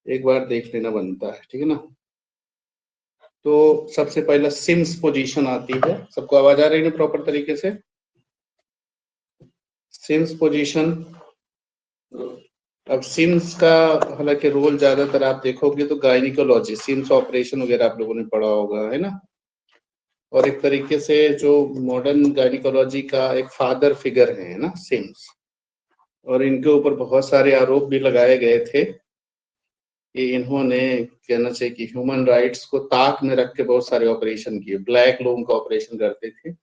एक बार देख लेना बनता है, ठीक है ना। तो सबसे पहला सिम्स पोजीशन आती है, सबको आवाज आ रही है प्रॉपर तरीके से। सिम्स पोजीशन, अब सिम्स का हालांकि रोल ज्यादातर आप देखोगे तो गायनिकोलॉजी, सिम्स ऑपरेशन वगैरह आप लोगों ने पढ़ा होगा, है ना। और एक तरीके से जो मॉडर्न गायनिकोलॉजी का एक फादर फिगर है ना सिम्स, और इनके ऊपर बहुत सारे आरोप भी लगाए गए थे कि इन्होंने कहना चाहिए कि ह्यूमन राइट्स को ताक में रख के बहुत सारे ऑपरेशन किए, ब्लैक लोगों का ऑपरेशन करते थे,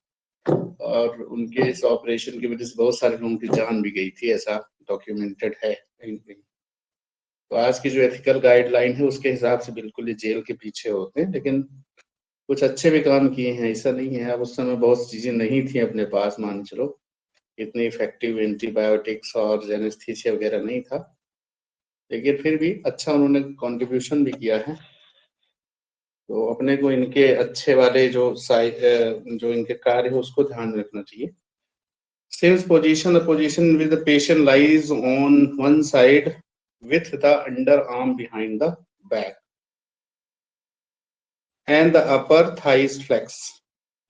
और उनके इस ऑपरेशन की वजह से बहुत सारे लोगों की जान भी गई थी, ऐसा डॉक्यूमेंटेड है कहीं कहीं। तो आज की जो एथिकल गाइडलाइन है उसके हिसाब से बिल्कुल ये जेल के पीछे होते हैं, लेकिन कुछ अच्छे भी काम किए हैं, ऐसा नहीं है। अब उस समय बहुत चीजें नहीं थी अपने पास, मान चलो इतनी इफेक्टिव एंटीबायोटिक्स और जेनेस्थीसिया वगैरह नहीं था, लेकिन फिर भी अच्छा उन्होंने कंट्रीब्यूशन भी किया है। तो अपने को इनके अच्छे वाले जो इनके कार्य है उसको ध्यान में रखना चाहिए। Sales position, the position with the patient lies on one side with the underarm behind the back and the upper thighs flex।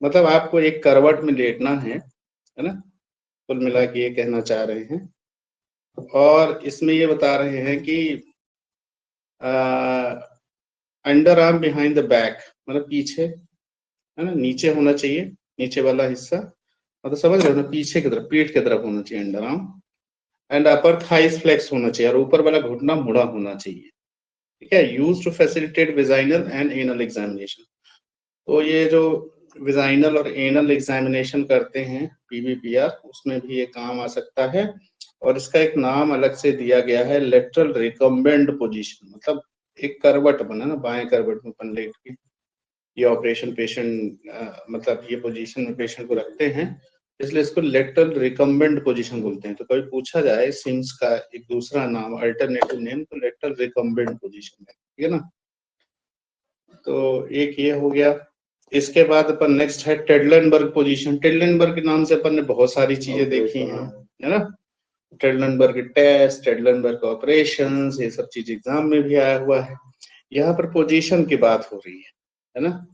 मतलब आपको एक करवट में लेटना है ना, कुल मिला के ये कहना चाह रहे हैं। और इसमें ये बता रहे हैं कि under arm behind the back, मतलब पीछे, है ना, नीचे होना चाहिए, नीचे वाला हिस्सा, मतलब समझ रहे हो ना, पीछे की तरफ, पीठ की तरफ होना चाहिए under arm, and upper thighs flex होना चाहिए, और ऊपर वाला घुटना मुड़ा होना चाहिए, ठीक है। Use to facilitate vaginal and anal examination. तो ये जो विजाइनल और एनल एग्जामिनेशन करते हैं पीबीपीआर, उसमें भी ये काम आ सकता है। और इसका एक नाम अलग से दिया गया है, लेटरल रिकम्बेंट पोजीशन, मतलब एक करवट बना ना, बाएं करवट में अपन लेट के ये ऑपरेशन पेशेंट मतलब ये पोजीशन में पेशेंट को रखते हैं, इसलिए इसको लेटरल रिकम्बेंट पोजीशन बोलते हैं। तो कभी पूछा जाए सिम्स का एक दूसरा नाम, अल्टरनेटिव नेम, तो लेटरल रिकम्बेंट पोजीशन है, ठीक है ना। तो एक ये हो गया। इसके बाद अपन नेक्स्ट है टेडलनबर्ग पोजीशन। टेडलनबर्ग के नाम से अपन ने बहुत सारी चीजें देखी हैं, है ना। टेडलनबर्ग टेस्ट, टेडलनबर्ग ऑपरेशंस, ये सब चीज एग्जाम में भी आया हुआ है। यहाँ पर पोजीशन की बात हो रही है ना।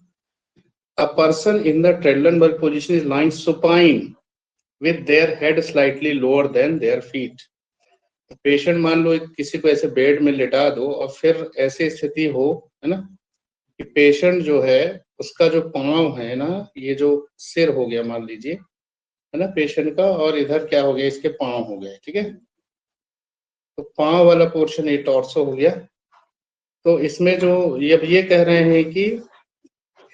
A person in the Trendelenburg position is lying supine with their head slightly lower than their feet। Patient मान लो किसी को ऐसे बेड में लेटा दो और फिर ऐसी स्थिति हो, है ना, कि पेशेंट जो है उसका जो पांव है ना, ये जो सिर हो गया मान लीजिए, है ना, पेशेंट का, और इधर क्या हो गया, इसके पांव हो गए, ठीक है। तो पांव वाला पोर्शन ये टॉर्सो हो गया। तो इसमें जो ये कह रहे हैं कि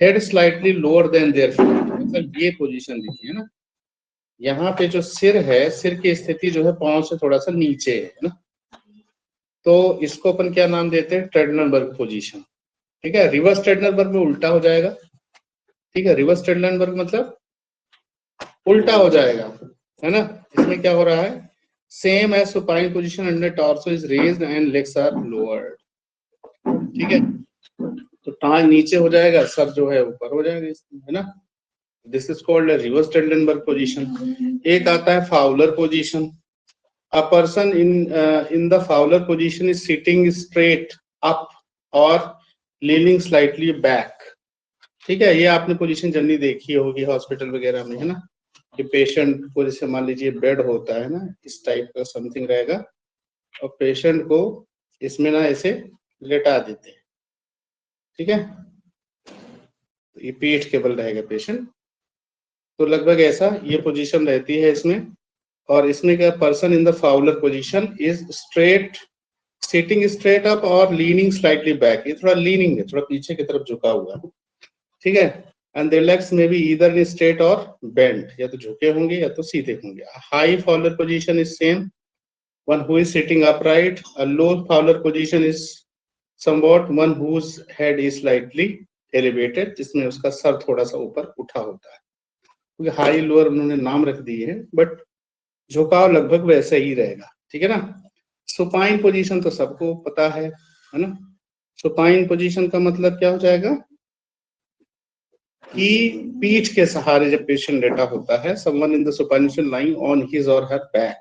head slightly lower than their feet, मतलब ये पोजीशन देखिए ना, यहाँ पे जो सिर है, सिर की स्थिति जो है पांव से थोड़ा सा नीचे है ना, तो इसको अपन क्या नाम देते हैं, ट्रेडलनबर्ग पोजीशन, ठीक है। रिवर्स ट्रेडलनबर्ग में उल्टा हो जाएगा, ठीक है। रिवर्स ट्रेडलनबर्ग मतलब उल्टा हो जाएगा, है ना। इसमें क्या हो रहा है, same as supine position under torso is raised and legs are lowered, ठीक है। तो टांग नीचे हो जाएगा, सर जो है ऊपर हो जाएगा, है ना। This is called reverse Trendelenburg position. एक आता है Fowler position. A person in the Fowler position is sitting straight up or leaning slightly back, ठीक है। ये आपने पोजीशन जनरली देखी होगी हॉस्पिटल वगैरह में, है ना, कि पेशेंट को जैसे मान लीजिए बेड होता है ना, इस टाइप का समथिंग रहेगा, और पेशेंट को इसमें ना ऐसे लेटा देते हैं, ठीक है। तो ये पीठ के बल रहेगा पेशेंट, तो लगभग ऐसा ये पोजीशन रहती है इसमें। और इसमें क्या, person in the Fowler position is straight, sitting straight up और लीनिंग स्लाइटली बैक, ये थोड़ा लीनिंग है, थोड़ा पीछे की तरफ झुका हुआ है, ठीक है। And their legs may be either in straight और बेंड, या तो झुके होंगे या तो सीधे होंगे। High Fowler position is same one who is sitting upright. A low Fowler position is somewhat one whose head is slightly elevated, जिसमें उसका सर थोड़ा सा ऊपर उठा होता है, क्योंकि हाई लोअर उन्होंने नाम रख दिए हैं, बट झुकाव लगभग वैसे ही रहेगा, ठीक है ना। सुपाइन पोजीशन तो सबको पता है ना। सुपाइन पोजीशन का मतलब क्या हो जाएगा कि पीठ के सहारे जब पेशेंट लेटा होता है, someone in the supine position lying on his और हर बैक,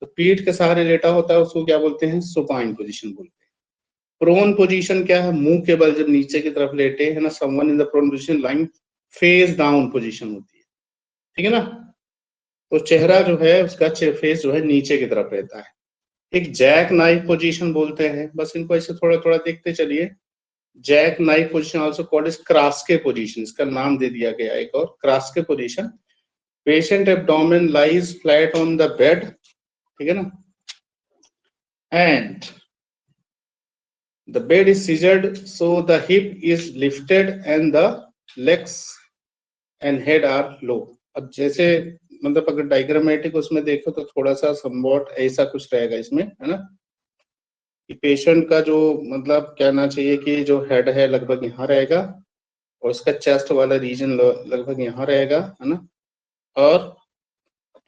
तो पीठ के सहारे लेटा होता है, उसको क्या बोलते हैं, सुपाइन पोजीशन बोलते हैं। प्रोन पोजीशन क्या है, मुंह के बल जब नीचे की तरफ लेटे है ना, someone in the prone position lying face down position होती है, ठीक है ना। तो चेहरा जो है उसका फेस जो है नीचे की तरफ रहता है। एक जैक नाइफ पोजीशन बोलते हैं, बस इनको ऐसे थोड़ा थोड़ा देखते चलिए। Jack knife position also called is Kraske position, इसका नाम दे दिया गया एक और, Kraske position. Patient abdomen lies flat on the bed, ठीक है ना, and the bed is scissored so the hip is lifted and the legs and head are low। अब जैसे मतलब अगर डायग्रामेटिक उसमें देखो तो थोड़ा सा समवॉट ऐसा कुछ रहेगा इसमें, है ना, कि पेशेंट का जो मतलब कहना चाहिए कि जो हेड है लगभग यहाँ रहेगा और उसका चेस्ट वाला रीजन लगभग यहाँ रहेगा, है ना, और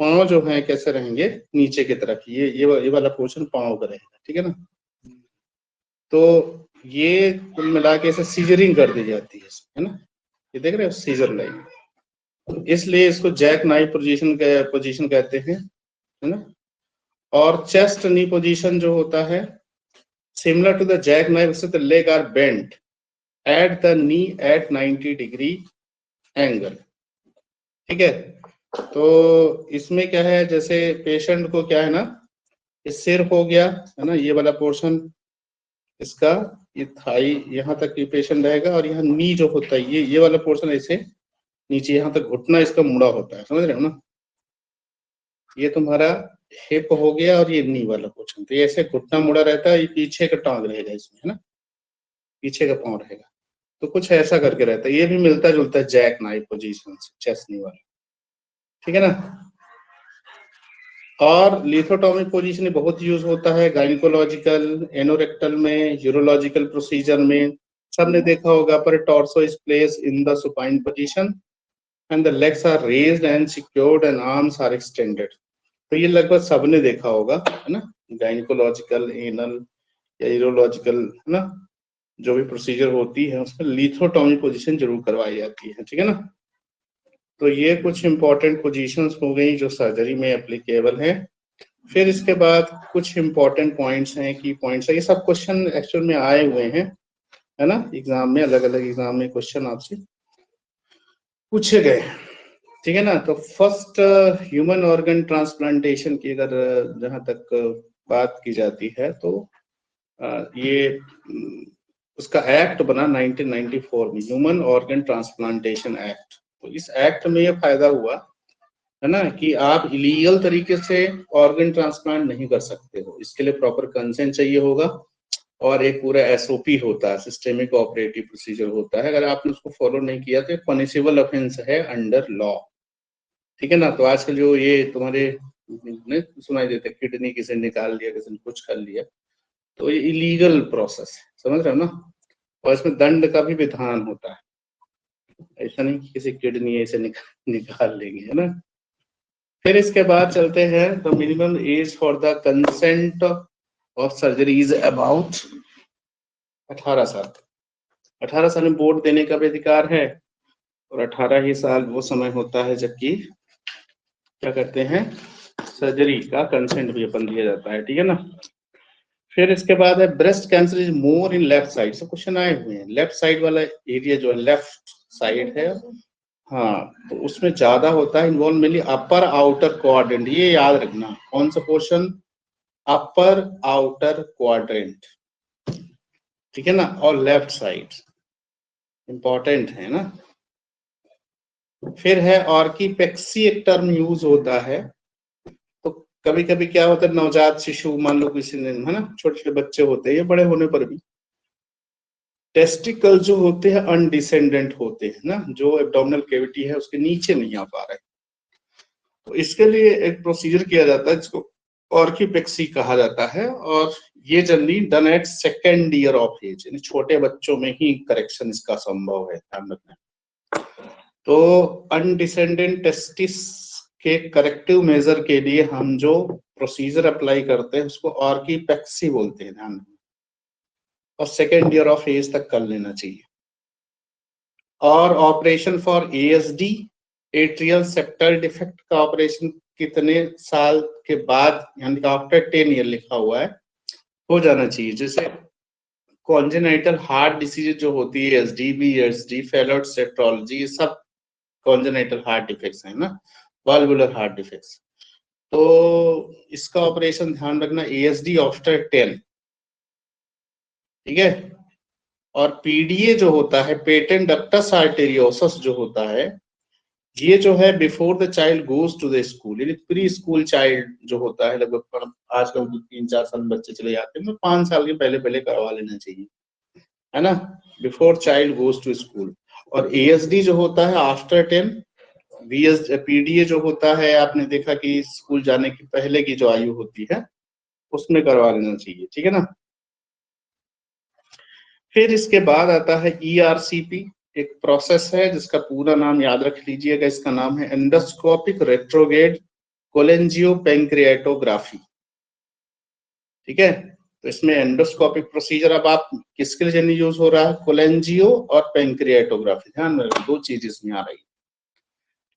पाँव जो है कैसे रहेंगे, नीचे की तरफ, ये वाला पोर्शन पाँव का रहेगा, ठीक है ना। तो ये कुल मिला के इसे सीजरिंग कर दी जाती है ना, ये देख रहे हो सीजर लाइन, इसलिए इसको जैक नाइफ पोजीशन कहते हैं, है ना। और चेस्ट नी पोजीशन जो होता है similar to the jack knife, the leg are bent at the knee at 90 degree angle, ठीक है। तो इसमें क्या है, जैसे पेशेंट को क्या है ना, ये सिर हो गया, है ना, ये वाला पोर्शन इसका, ये थाई यहाँ तक ये पेशेंट रहेगा, और यहाँ नी जो होता है ये वाला पोर्शन ऐसे नीचे यहाँ तक घुटना इसका मुड़ा होता है, समझ रहे हो ना। ये तुम्हारा हिप हो गया और ये नी वाला पोर्शन, तो ये ऐसे घुटना मुड़ा रहता है, ये पीछे का टांग रहेगा इसमें, है ना, पीछे का पाँव रहेगा। तो कुछ ऐसा करके रहता है, ये भी मिलता जुलता है जैक नाइफ पोजीशन से, चेस्ट नी वाला, ठीक है ना। और लिथोटॉमिक पोजीशन बहुत यूज होता है गायनिकोलॉजिकल, एनोरेक्टल में, यूरोलॉजिकल प्रोसीजर में, सबने देखा होगा। पर torso is place in the supine position and the legs are raised and secured and arms are extended. तो ये लगभग सबने देखा होगा, है ना, गायनिकोलॉजिकल, एनल या यूरोलॉजिकल, है ना, जो भी प्रोसीजर होती है उसमें लिथोटॉमी पोजीशन जरूर करवाई जाती है, ठीक है ना। तो ये कुछ इंपॉर्टेंट पोजीशंस हो गई जो सर्जरी में एप्लीकेबल है। फिर इसके बाद कुछ इंपॉर्टेंट पॉइंट्स हैं, की पॉइंट्स है, ये सब क्वेश्चन एक्चुअल में आए हुए हैं, है ना, एग्जाम में, अलग अलग एग्जाम में क्वेश्चन आपसे पूछे गए, ठीक है ना। तो फर्स्ट ह्यूमन ऑर्गन ट्रांसप्लांटेशन की अगर जहां तक बात की जाती है तो ये उसका एक्ट बना 1994 में, ह्यूमन ऑर्गन ट्रांसप्लांटेशन एक्ट। तो इस एक्ट में ये फायदा हुआ, है ना, कि आप इलीगल तरीके से ऑर्गन ट्रांसप्लांट नहीं कर सकते हो, इसके लिए प्रॉपर कंसेंट चाहिए होगा और एक पूरा एसओपी होता है, सिस्टेमिक ऑपरेटिव प्रोसीजर होता है। अगर आपने उसको फॉलो नहीं किया तो पनिशेबल ऑफेंस है अंडर लॉ, ठीक है ना। तो आजकल जो ये तुम्हारे सुनाई देते किडनी किसी ने निकाल लिया, किसी ने कुछ कर लिया, तो ये इलीगल प्रोसेस है, समझ रहे हो ना। और इसमें दंड का भी विधान होता है, ऐसा नहीं कि किसी किडनी ऐसे निकाल लेंगे, है ना। फिर इसके बाद चलते हैं, the minimum age for the consent of surgery is about 18 साल। 18 साल में वोट देने का भी अधिकार है, और 18 ही साल वो समय होता है जबकि क्या करते हैं, सर्जरी का कंसेंट भी अपन दिया जाता है, ठीक है ना। फिर इसके बाद है breast cancer is more in left side, सब क्वेश्चन आए हुए हैं, लेफ्ट साइड वाला एरिया जो है लेफ्ट साइड है, हाँ, तो उसमें ज्यादा होता है, इन्वॉल्व मेनली अपर आउटर क्वाड्रेंट, ये याद रखना, कौन सा पोर्शन, अपर आउटर क्वाड्रेंट, ठीक है ना, और लेफ्ट साइड इंपॉर्टेंट है ना। फिर है ऑर्किपेक्सी, एक टर्म यूज होता है, तो कभी कभी क्या होता है, नवजात शिशु मान लो किसी ने, है ना, छोटे छोटे बच्चे होते हैं, ये बड़े होने पर भी टेस्टिकल जो होते हैं अनडिसेंडेंट होते हैं ना, जो एब्डोमिनल कैविटी है उसके नीचे नहीं आ पा रहे, तो इसके लिए एक प्रोसीजर किया जाता है जिसको ऑर्किपेक्सी कहा जाता है, और ये generally done at second year of age, यानी छोटे बच्चों में ही करेक्शन इसका संभव है, ध्यान रखना। तो अनडिसेंडेंट टेस्टिस के करेक्टिव मेजर के लिए हम जो प्रोसीजर अप्लाई करते हैं उसको ऑर्किपेक्सी बोलते हैं, ध्यान रखना, और सेकेंड ईयर ऑफ एज तक कर लेना चाहिए। और operation for ASD, atrial septal defect का ऑपरेशन कितने साल के बाद, यानी आफ्टर 10 ईयर लिखा हुआ है, हो जाना चाहिए। जैसे कॉन्जेनाइटल हार्ट डिसीज जो होती है, एसडी, फेलोट सेट्रोलॉजी, ये सब कॉन्जेनाइटल हार्ट डिफेक्ट्स है ना, वाल्वुलर हार्ट डिफेक्ट्स। तो इसका ऑपरेशन ध्यान रखना, एएसडी आफ्टर 10, ठीक है। और पीडीए जो होता है, पेटेंट डक्टस आर्टेरियोसस जो होता है, ये जो है before the child goes to the school, यानी प्री स्कूल चाइल्ड जो होता है, लगभग आजकल 3-4 साल बच्चे चले जाते हैं, 5 साल के पहले पहले करवा लेना चाहिए, है ना, before child goes to school. और एएसडी जो होता है आफ्टर 10, पीडीए जो होता है, आपने देखा कि स्कूल जाने की पहले की जो आयु होती है उसमें करवा लेना चाहिए, ठीक है ना। फिर इसके बाद आता है ईआरसीपी, एक प्रोसेस है जिसका पूरा नाम याद रख लीजिएगा, इसका नाम है एंडोस्कोपिक रेट्रोग्रेड कोलेंजियो पैंक्रियाटोग्राफी, ठीक है। तो इसमें एंडोस्कोपिक प्रोसीजर, अब आप किसके लिए यूज हो रहा है, कोलेंजियो और पैंक्रियाटोग्राफी, ध्यान रखना 2 चीज इसमें आ रही है,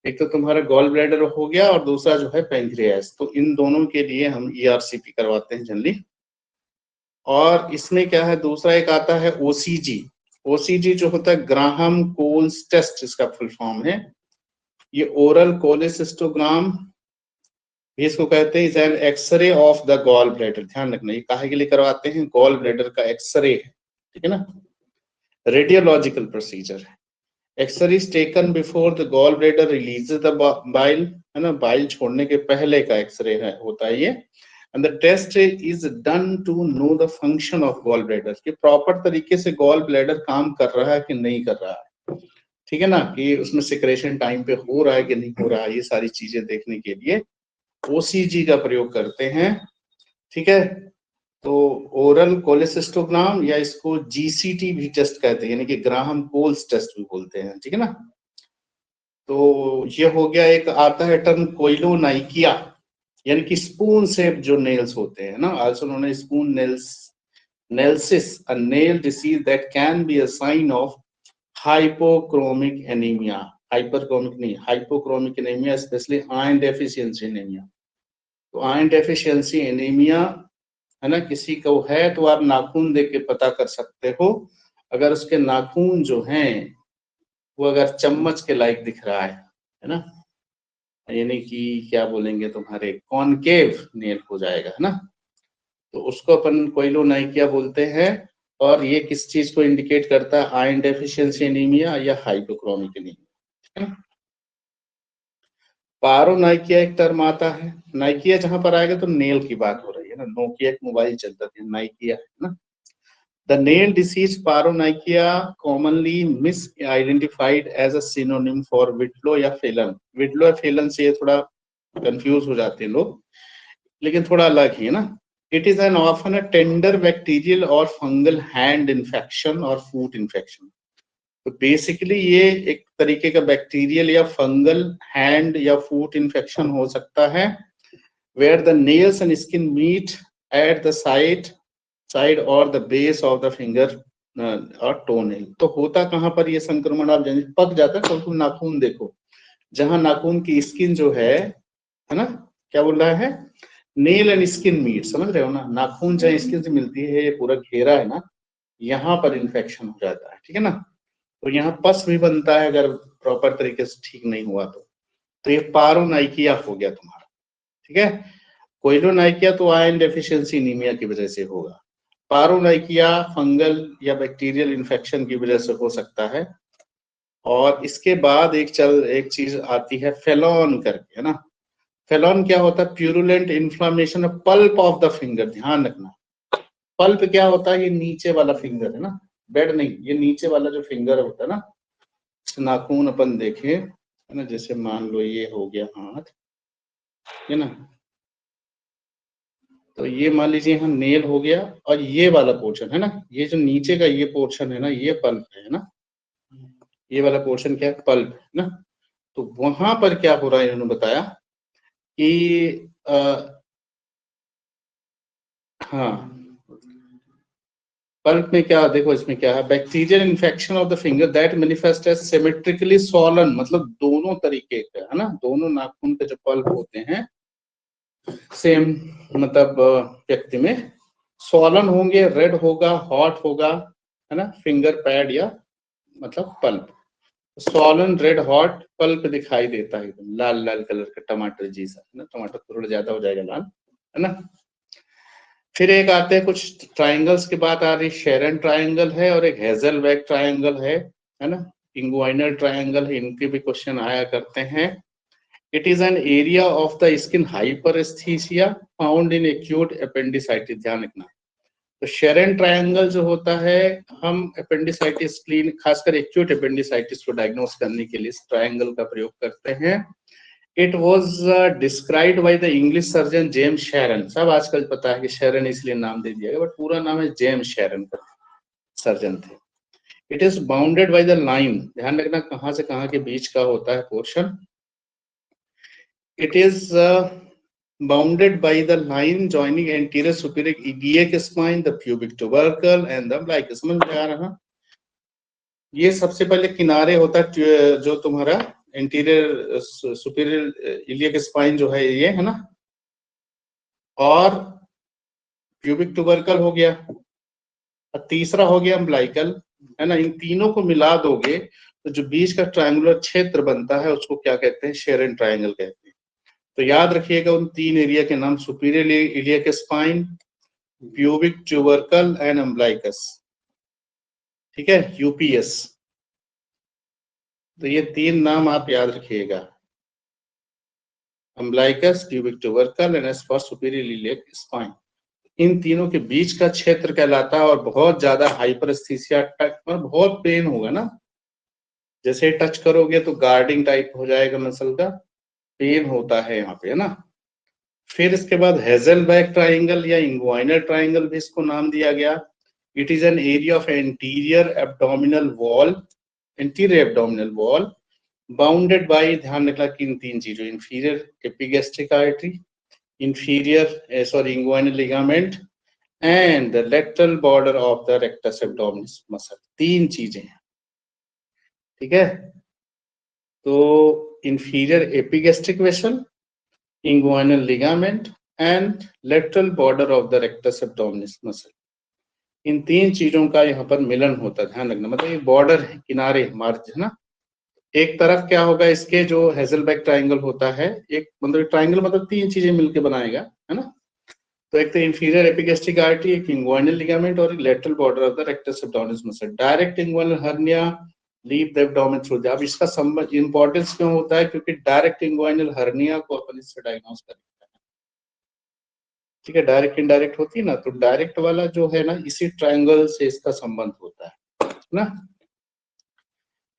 एक तो तुम्हारा गॉल ब्लैडर हो गया और दूसरा जो है पैंक्रियास, तो इन दोनों के लिए हम ईआरसीपी करवाते हैं जनरली। और इसमें क्या है, दूसरा एक आता है ओसीजी, ओसीजी जो होता है ग्राहम कोल्स टेस्ट, इसका फुल फॉर्म है, ये ओरल कोलेसिस्टोग्राम भी इसको कहते हैं, an x ray of the gall bladder, ध्यान रखना ये काहे के लिए करवाते हैं, गॉल ब्लैडर का एक्सरे है, ठीक है ना, रेडियोलॉजिकल प्रोसीजर है। X ray is taken before the gall bladder releases the bile, है ना, बाइल छोड़ने के पहले का एक्सरे है होता है ये, and the test is done to know the function of gall bladder, कि प्रॉपर तरीके से गॉल ब्लैडर काम कर रहा है कि नहीं कर रहा है, ठीक है ना, कि उसमें सिक्रेशन टाइम पे हो रहा है कि नहीं हो रहा है, ये सारी चीजें देखने के लिए ओसीजी का प्रयोग करते हैं, ठीक है। तो ओरल कोलेसिस्टोग्राम या इसको जीसीटी भी टेस्ट कहते हैं, यानी कि ग्राहम कोल्स टेस्ट भी बोलते हैं, ठीक है ना। तो ये हो गया, एक आता है टर्म कोइलोनाइकिया, यानी कि स्पून शेप जो नेल्स होते हैं ना, also known as spoon nails, नेल्सिस, a nail disease that can be a sign of hypochromic anaemia, hyperchromic नहीं, hypochromic anaemia, specially iron deficiency anaemia. तो आयरन डेफिशिएंसी एनीमिया, है ना, किसी को है तो आप नाखून देख के पता कर सकते हो, अगर उसके नाखून जो हैं वो अगर चम्मच के लायक दिख रहा है ना, यानी कि क्या बोलेंगे, तुम्हारे कॉनकेव नेल हो जाएगा, है ना, तो उसको अपन कोइलोनाइकिया बोलते हैं। और ये किस चीज को इंडिकेट करता है, आयरन डेफिशिएंसी एनीमिया या हाइपोक्रोमिक एनीमिया, है ना। पारोनाइकिया एक टर्म आता है, नाइकिया जहां पर आएगा तो नेल की बात हो रही है ना, नोकिया एक मोबाइल चलता था, नाइकिया है ना। The nail disease paronychia commonly misidentified as a synonym for Whitlow या Phelan। Whitlow या Phelan से ये थोड़ा कंफ्यूज हो जाते हैं लोग, लेकिन थोड़ा अलग ही है ना। It is an often a tender bacterial or fungal hand infection और foot infection। तो बेसिकली ये एक तरीके का बैक्टीरियल या फंगल हैंड या फूट इन्फेक्शन हो सकता है, where the nails and skin meet at the side और the base of the finger और टोनेल। तो होता कहां पर ये संक्रमण, आप जानिए पक जाता है, तो नाखून देखो, जहां नाखून की स्किन जो है ना, क्या बोल रहा है, नेल एंड स्किन मीट, समझ रहे हो ना, नाखून जहां स्किन से मिलती है, ये पूरा घेरा है ना, यहाँ पर इन्फेक्शन हो जाता है, ठीक है ना। तो यहाँ पस भी बनता है अगर प्रॉपर तरीके से ठीक नहीं हुआ तो ये पारोनाइकिया हो गया तुम्हारा, ठीक है। कोइलोनाइकिया तो आयरन डेफिशिएंसी एनीमिया की वजह से होगा, पारोनाइकिया फंगल या बैक्टीरियल इन्फेक्शन की वजह से हो सकता है। और इसके बाद एक चीज आती है फेलॉन करके, है ना। फेलॉन क्या होता है, purulent inflammation pulp of the finger, ध्यान रखना, पल्प क्या होता है, ये नीचे वाला फिंगर है ना, बेड नहीं, ये नीचे वाला जो फिंगर होता है ना, नाखून अपन देखें, है ना, जैसे मान लो ये हो गया हाथ, है ना, तो ये मान लीजिए यहाँ नेल हो गया, और ये वाला पोर्शन है ना, ये जो नीचे का ये पोर्शन है ना, ये पल्प है ना, ये वाला पोर्शन क्या है, पल्प है ना। तो वहां पर क्या हो रहा है, इन्होंने बताया कि हाँ, पल्प में क्या, देखो इसमें क्या है, bacterial infection of the finger that manifest as symmetrically swollen, मतलब दोनों तरीके का, है ना, दोनों नाखून के जो पल्प होते हैं सेम मतलब व्यक्ति में स्वॉलन होंगे, रेड होगा, हॉट होगा, है ना, फिंगर पैड या मतलब pulp. Swollen, red, hot, pulp दिखाई देता है एकदम लाल लाल कलर का टमाटर जैसा, है ना, टमाटर थोड़ा ज्यादा हो जाएगा लाल, है ना। फिर एक आते हैं कुछ ट्राइंगल्स की बात आ रही, शेरन ट्राइंगल है और एक हेजलबैक ट्राइंगल है ना, इंगुइनल ट्राइंगल है, इनके भी क्वेश्चन आया करते हैं। It is an area of the skin hyperaesthesia found in acute appendicitis, ध्यान रखना। तो शेरन ट्रायंगल जो होता है, हम एपेंडिसाइटिस क्लीन, खासकर एक्यूट एपेंडिसाइटिस को डायग्नोस करने के लिए इस ट्रायंगल का प्रयोग करते हैं। It was described by the English surgeon James Sherren. सब आजकल पता है कि शेरन इसलिए नाम दे दिया गया, बट पूरा नाम है जेम्स शेरन का, सर्जन थे। It is bounded by the line, ध्यान रखना कहां से कहां के बीच का होता है portion. It is bounded by the line joining anterior superior iliac spine, the pubic tubercle and the umbilicus। समझ में आ रहा? ये सबसे पहले किनारे होता है जो तुम्हारा एंटीरियर सुपीरियर इलियक स्पाइन जो है ये, है ना, और प्यूबिक ट्यूबरकल हो गया, और तीसरा हो गया अम्बलाइकल, है ना। इन तीनों को मिला दोगे तो जो बीच का ट्रायंगुलर क्षेत्र बनता है उसको क्या कहते हैं? शेरन ट्रायंगल कहते हैं। तो याद रखिएगा उन तीन एरिया के नाम, superior iliac spine, pubic tubercle and umbilicus, ठीक है, यूपीएस। तो ये तीन नाम आप याद रखिएगा, umbilicus, pubic tubercle and S for superior iliac spine. इन तीनों के बीच का क्षेत्र कहलाता है, और बहुत ज्यादा हाइपरेस्थीसिया, बहुत पेन होगा ना, जैसे टच करोगे तो गार्डिंग टाइप हो जाएगा मसल का, पेन होता है यहाँ पे, है ना। फिर इसके बाद हेजलबैक ट्राइंगल या इंगुइनल ट्राइंगल भी इसको नाम दिया गया। It is an area of anterior abdominal wall, anterior abdominal wall bounded by, ध्यान रखना किन तीन चीजों, inferior epigastric artery, inferior sorry inguinal ligament and the lateral border of the rectus abdominis muscle. तीन चीजें हैं, ठीक है। तो inferior epigastric vessel, inguinal ligament and lateral border of the rectus abdominis muscle, इन तीन चीजों का यहाँ पर मिलन होता है, ध्यान रखना। मतलब ये बॉर्डर है, किनारे, मार्ज, है ना। एक तरफ क्या होगा इसके, जो हेजलबैक ट्राइंगल होता है, एक मतलब ट्राइंगल मतलब तीन चीजें मिलकर बनाएगा, है ना। तो एक तो इंफीरियर एपिगैस्ट्रिक आर्टरी, एक इंगुइनल लिगामेंट और एक lateral border of the rectus abdominis muscle. Direct inguinal hernia leave the abdomen through. अब इसका संबंध इंपॉर्टेंस क्यों होता है? क्योंकि डायरेक्ट इंगुइनल हर्निया को अपन इससे डायग्नोस करेंगे, ठीक है। डायरेक्ट इनडायरेक्ट होती है ना, तो डायरेक्ट वाला जो है ना, इसी ट्रायंगल से इसका संबंध होता है ना।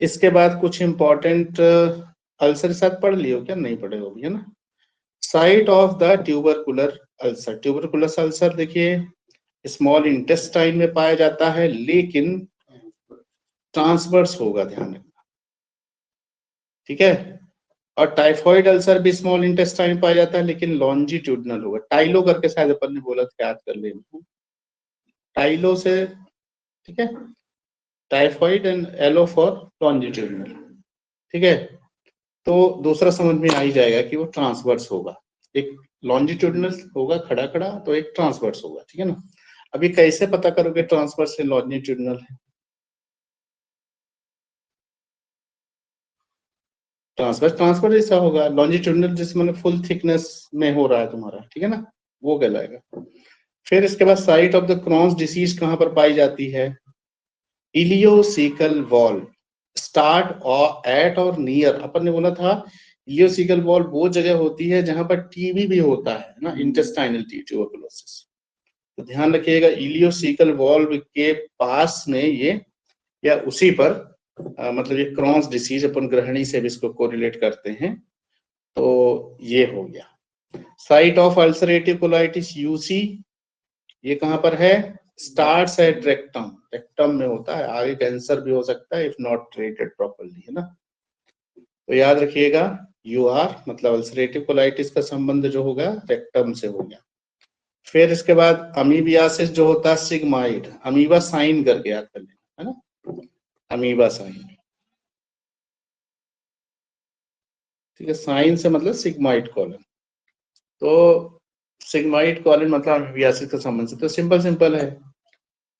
इसके बाद कुछ इंपॉर्टेंट अल्सर साथ पढ़ लियो क्या? नहीं पढ़े हो, है ना। Site of the tubercular ulcer, tuberculous ulcer देखिए स्मॉल इंटेस्टाइन में पाया जाता है, लेकिन ट्रांसवर्स होगा, ध्यान रखना, ठीक है। और टाइफॉइड अल्सर भी स्मॉल इंटेस्टाइन में पाया जाता है, लेकिन लॉन्जिट्यूडनल होगा। टाइलो करके शायद अपन ने बोला था, याद कर लेना, टाइलो से, ठीक है। Typhoid and allow for longitudinal, ठीक है। तो दूसरा समझ में आ ही जाएगा कि वो ट्रांसवर्स होगा, एक लॉन्जिट्यूडनल होगा खड़ा खड़ा, तो एक ट्रांसवर्स होगा, ठीक है ना। अभी कैसे पता करोगे ट्रांसवर्स से लॉन्जिट्यूडनल है? ट्रांसवर्स ट्रांसफर जैसा होगा, लॉन्जिट्यूडनल जैसे मैंने फुल थिकनेस में हो रहा है तुम्हारा, ठीक है ना, वो कहलाएगा। फिर इसके बाद site of the Crohn's disease कहां पर पाई जाती है? इलियोसिकल वॉल, स्टार्ट और एट और नियर। अपन ने बोला था इलियोसिकल वॉल वो जगह होती है जहां पर टीबी भी होता है ना, इंटेस्टाइनल ट्यूबरकुलोसिस। तो ध्यान रखिएगा इलियोसिकल वॉल्व के पास में ये, या उसी पर मतलब ये क्रॉन्स डिसीज, अपन ग्रहणी से भी इसको कोरिलेट करते हैं, तो ये हो गया। Site of ulcerative colitis UC, ये कहां पर है? स्टार्ट्स एट रेक्टम, रेक्टम में होता है, आगे कैंसर भी हो सकता है इफ नॉट ट्रीटेड प्रॉपर्ली, है ना। तो याद रखिएगा यूआर मतलब अल्सरेटिव कोलाइटिस का संबंध जो होगा रेक्टम से हो गया। फिर इसके बाद अमीबियासिस जो होता है सिग्माइड, अमीबा साइन करके याद कर लेना, है ना, अमीबा साइन, ठीक है। साइन से मतलब सिग्माइड कॉलन। तो सिग्मोइड कॉलन मतलब अमीबियासिस का संबंध से, तो सिंपल है।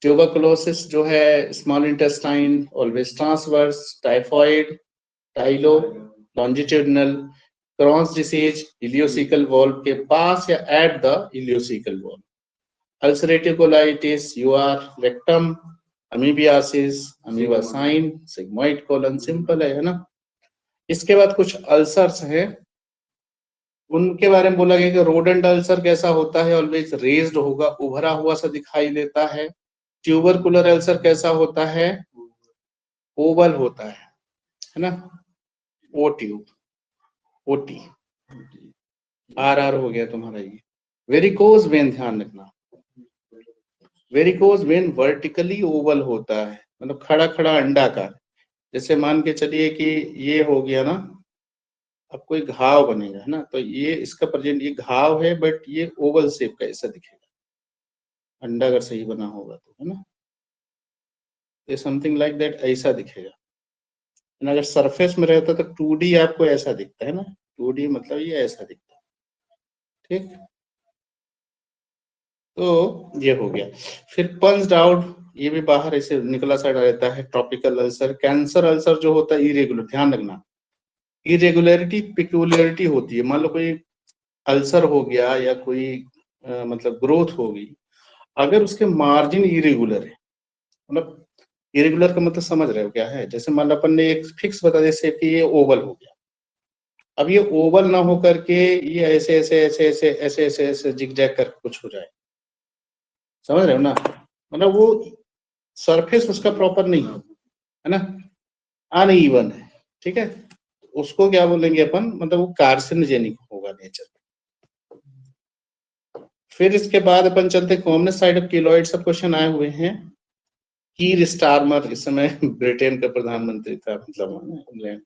ट्यूबरकुलोसिस जो है small intestine always transverse, typhoid टाइलो longitudinal, Crohn's disease ileocaecal valve के पास या at the ileocaecal valve, ulcerative colitis your rectum, amoebiasis amoeba sign, sigmoid colon, simple है ना। इसके बाद कुछ अल्सर्स हैं, उनके बारे में बोला गया कि रोडेंट अल्सर कैसा होता है, ऑलवेज रेज्ड होगा, उभरा हुआ सा दिखाई देता है। ट्यूबरकुलर अल्सर कैसा होता है, ओवल होता है ना, ओ ट्यूब, ओटी, आर हो गया तुम्हारा ये। वेरिकोज वेन ध्यान रखना, वेरिकोज वेन वर्टिकली ओवल होता है, मतलब खड़ा खड़ा अंडाकार। जैसे मान के चलिए कि ये हो गया ना, अब कोई घाव बनेगा है ना, तो ये इसका प्रेजेंट ये घाव है, बट ये ओवल शेप का ऐसा दिखेगा, अंडा अगर सही बना होगा तो, है ना, ये समथिंग लाइक दैट ऐसा दिखेगा। अगर सरफेस में रहता तो 2D आपको ऐसा दिखता है ना, 2D मतलब ये ऐसा दिखता है, ठीक। तो ये हो गया। फिर पंच्ड आउट, ये भी बाहर ऐसे निकला सा रहता है। ट्रॉपिकल अल्सर, कैंसर अल्सर जो होता है इरेगुलर, ध्यान रखना, इरेगुलरिटी पिक्यूलियरिटी होती है। मान लो कोई अल्सर हो गया या कोई मतलब ग्रोथ हो गई, अगर उसके मार्जिन इरेगुलर है, मतलब इरेगुलर का मतलब समझ रहे हो क्या है, जैसे मान लो अपन ने एक फिक्स बता दिया कि ये ओवल हो गया, अब ये ओवल ना हो करके ये ऐसे ऐसे ऐसे ऐसे ऐसे ऐसे ऐसे जिगजैग कर कुछ हो जाए, समझ रहे हो ना, मतलब वो सरफेस उसका प्रॉपर नहीं है ना, अनइवन है, ठीक है, उसको क्या बोलेंगे अपन, मतलब वो कार्सिनोजेनिक होगा नेचर। फिर इसके बाद अपन चलते कॉमन साइड ऑफ कीलॉइड, सब क्वेश्चन आए हुए हैं। कीर स्टारमर इस समय ब्रिटेन का प्रधानमंत्री था, मतलब इंग्लैंड,